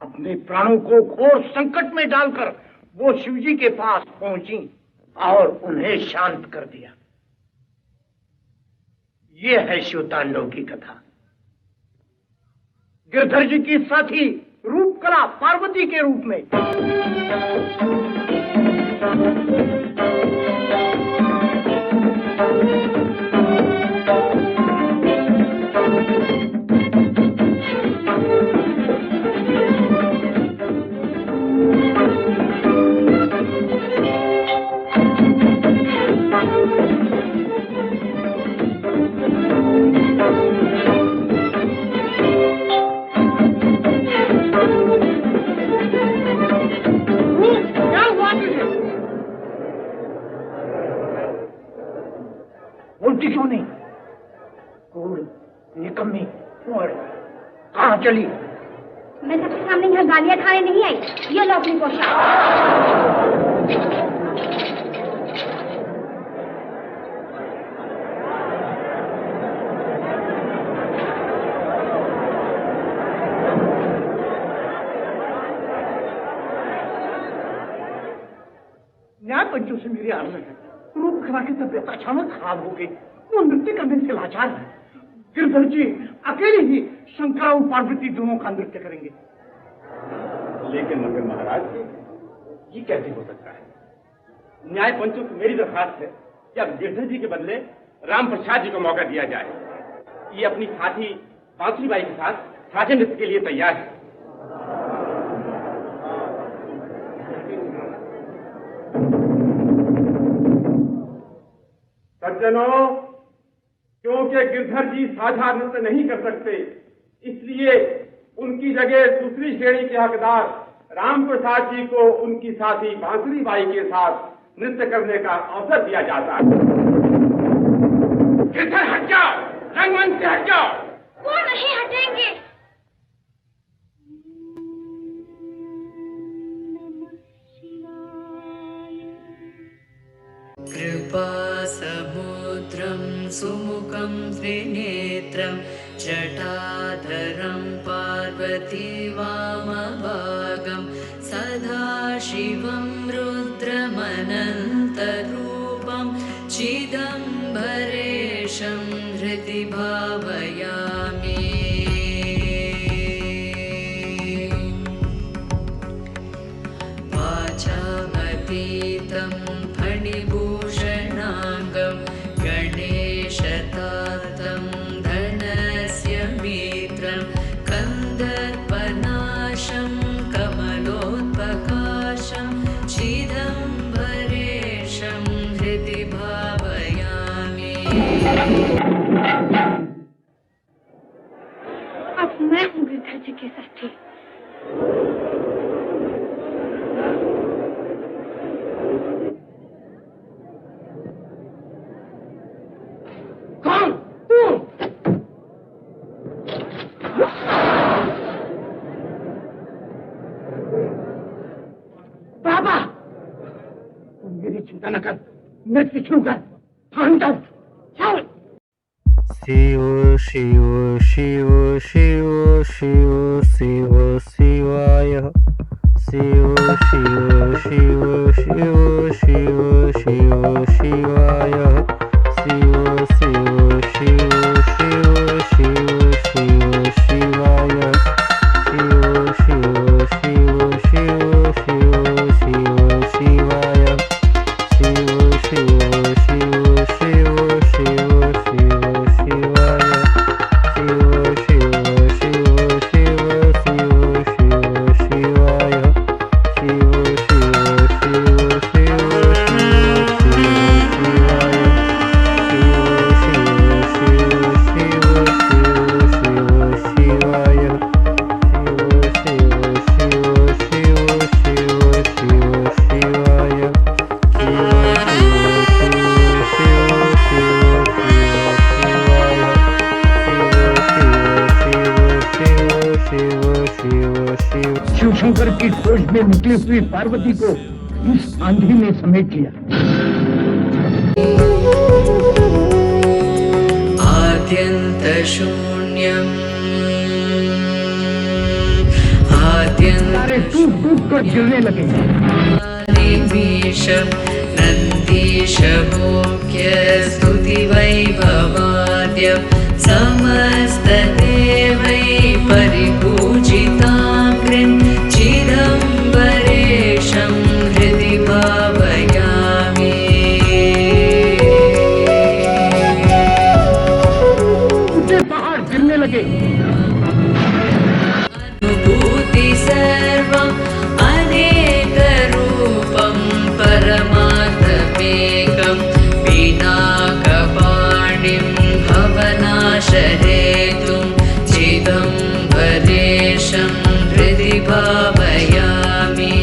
अपने प्राणों को घोर संकट में डालकर वो शिवजी के पास पहुंची और उन्हें शांत कर दिया। ये है शिव तांडव की कथा। गिरधर जी की साथी रूपकला पार्वती के रूप में। बोलती क्यों नहीं? निकम्मी कहाँ चली? मैं सबके सामने यहाँ गालियाँ खाने नहीं आई। ये लो अपनी पोशाक। न्याय पंचों से मेरी आर्ज है। रूपकला की तबीयत अचानक खराब हो गई। वो नृत्य करने से लाचार है। गिरधर जी अकेले ही शंकर और पार्वती दोनों का नृत्य करेंगे। लेकिन मगर महाराज, ये कैसे हो सकता है? न्याय पंचों को मेरी दरखास्त है कि अब गिरधर जी के बदले राम प्रसाद जी को मौका दिया जाए। ये अपनी साथी बांसुरी बाई के साथ साझे नृत्य के लिए तैयार है। सज्जनों, क्योंकि गिरधर जी साझा नृत्य नहीं कर सकते, इसलिए उनकी जगह दूसरी श्रेणी के हकदार राम प्रसाद जी को उनकी साथी बांसुरी बाई के साथ नृत्य करने का अवसर दिया जाता है। गिरधर हट जाओ, रंगमंच से हट जाओ। वो नहीं हटेंगे। कृपा समुद्रं सुमुखं त्रिनेत्रं जटाधरं पार्वती वामभागं सदा शिवं रुद्रमनन्तरूपं चिदम्बरेशं हृदि भावयामि। वाचामतीतं फणिभूषणाङ्गं गणेशतातं धनस्य मित्रं कन्दर्पनाशं कमलोत्पकाशं चिदम्बरेशं हृदि भावयामि। अब मैं हूँ गिरधर जी के साथी। चिंता न कर, नृत्य शुरू कर, तांडव चल। शिव शिव शिव शिव शिव शिव शिवाय शिव शिव शिव शिव शिव शिव शिवाय शिव शिव शिव शिव शिव शिव शिवाय शिव शिव शिव शिव शिव शिव शिवाय शिव शिव शिव शिव शिव शिव शिवाय शिव शिव शिव शिव शिव शिव शिवाय शिव शिव शिव शिव शिव शंकर की खोज में निकली हुई पार्वती को इस आंधी ने समेट लिया। आद्यन्तशून्यम् सारे टूट टूट कर गिरने लगे। आदिमीशं नन्दीशभोग्य स्तुतिवैभवाद्य समस्तदेवै परिपूजिताग्र्यं चिदम्बरेशं हृदि भावयामि। पहाड़ गिरने लगे। अनुभूति सर्वम् अनेकरूपं परमार्थमेकं पिनाकपाणिं भवनाशहेतुं चिदम्बरेशं हृदि भावयामि।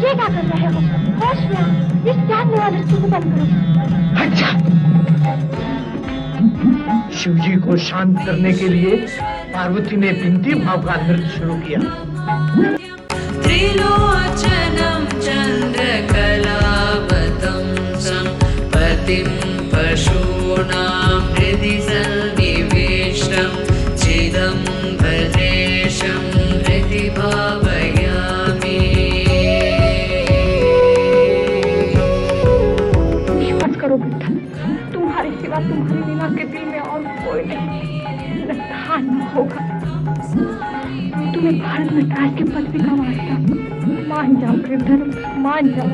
ये क्या कर रहे हो? होश में आओ। इस जानने वाले को बंद करो। अच्छा, शिव जी को शांत करने के लिए पार्वती ने बिंदी भाव का नृत्य शुरू किया। त्रिलोचनं चन्द्रकलावतंसं पतिं पशूनां हृदि सन्निविष्टं चिदम्बरेशं हृदि भावयामि। विश्वास करो विठल, तुम्हारे सिवा तुम्हारी लीला के दिल में और कोई नहीं। नतहान होगा। तुम्हें भारत में राज की पदवी का वास्ता। मान जाओ गिरधर, मान जाओ।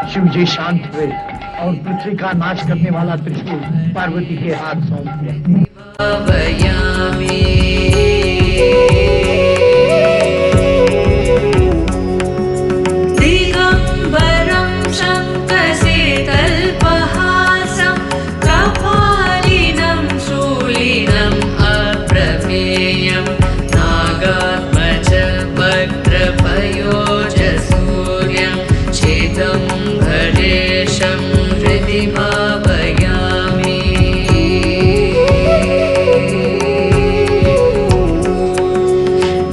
शिव जी शांत हुए और पृथ्वी का नाश करने वाला त्रिशूल पार्वती के हाथ सौंप दिया। भावयामि। दिगम्बरं शङ्खशीतल्पहासं कपालिनं शूलिनम् अप्रमेयं नागात्मजं वक्त्रपयोजसूर्यं चिदम्बरेशं हृदि भावयामि।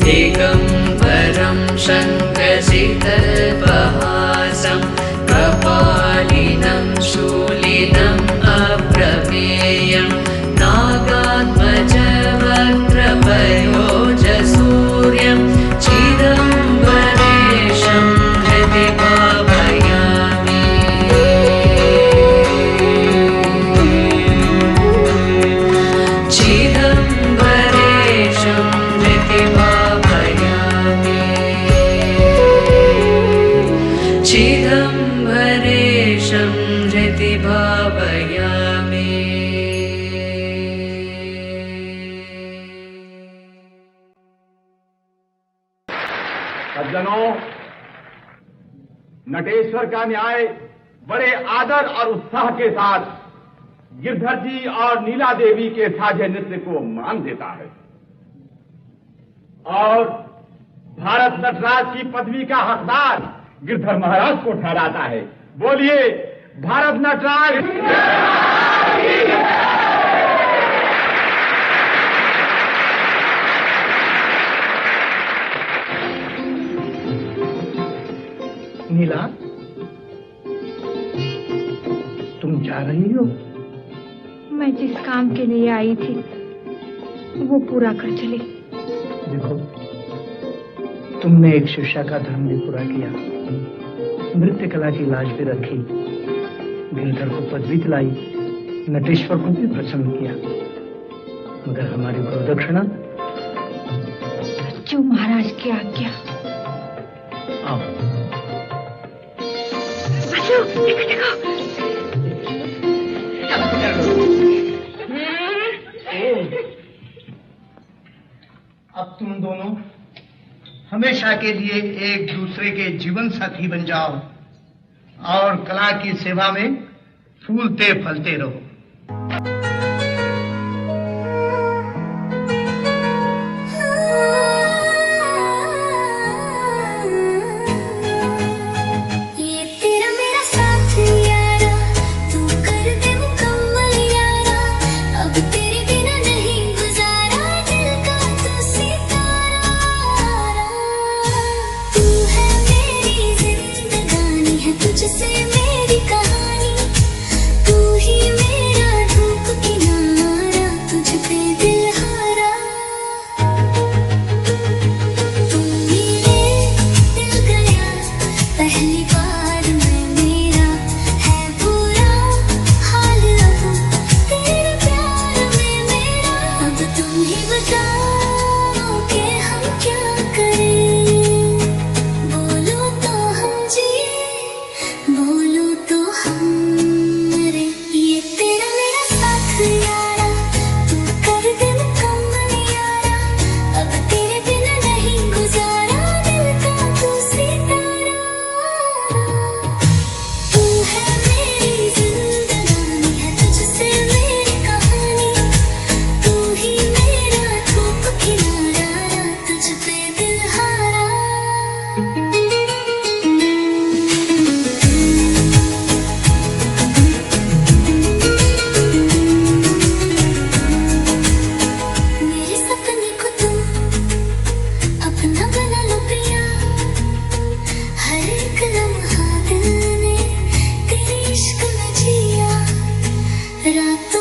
दिगम्बरं शङ्खशीतल्पहासं कपालिनं शूलिनम् अप्रमेयं नागात्मजवक्त्रपयोजसूर्यं चिदम्बरेशं हृदि भावयामि। चिदम्बरेशं हृदि भावयामि। चिदम्बरेशं हृदि भावयामि। सज्जनों, नटेश्वर का न्याय बड़े आदर और उत्साह के साथ गिरधर जी और नीला देवी के साझे नृत्य को मान देता है और भारत नटराज की पदवी का हकदार गिरधर महाराज को ठहराता है। बोलिए भारत नटराज नीला, तुम जा रही हो? मैं जिस काम के लिए आई थी वो पूरा कर चली। देखो, तुमने एक शिष्या का धर्म भी पूरा किया, नृत्य कला की लाज भी रखी, गिरधर को पदवी दिलाई, नटेश्वर को भी प्रसन्न किया, मगर हमारी गुरुदक्षिणा? जो महाराज की आज्ञा। आओ। अब तुम दोनों हमेशा के लिए एक दूसरे के जीवन साथी बन जाओ और कला की सेवा में फूलते फलते रहो। तुझसे मेरी कहानी, तू ही मेरा धूप किनारा, तुझ पे दिल हारा। तू मेरे दिल गया पहली बार में, मेरा है बुरा हाल अब तेरे प्यार में मेरा। अब तुम ही बताओ कि हम क्या करें, बोलो तो हम जिए, बोलो तो हम मरे। ये तेरा मेरा साथ यारा, तू कर दे मुकम्मल यारा, अब तेरे बिना नहीं गुजारा, दिल का तू सितारा। तू है मेरी जिंदगानी, है तुझसे मेरी कहानी, तू ही मेरा धूप किनारा, तुझ पे दिल हारा। मेरे सपने को तुम अपना बना लो पिया, हर एक लम्हा दिल ने तेरे इश्क में जिया, रात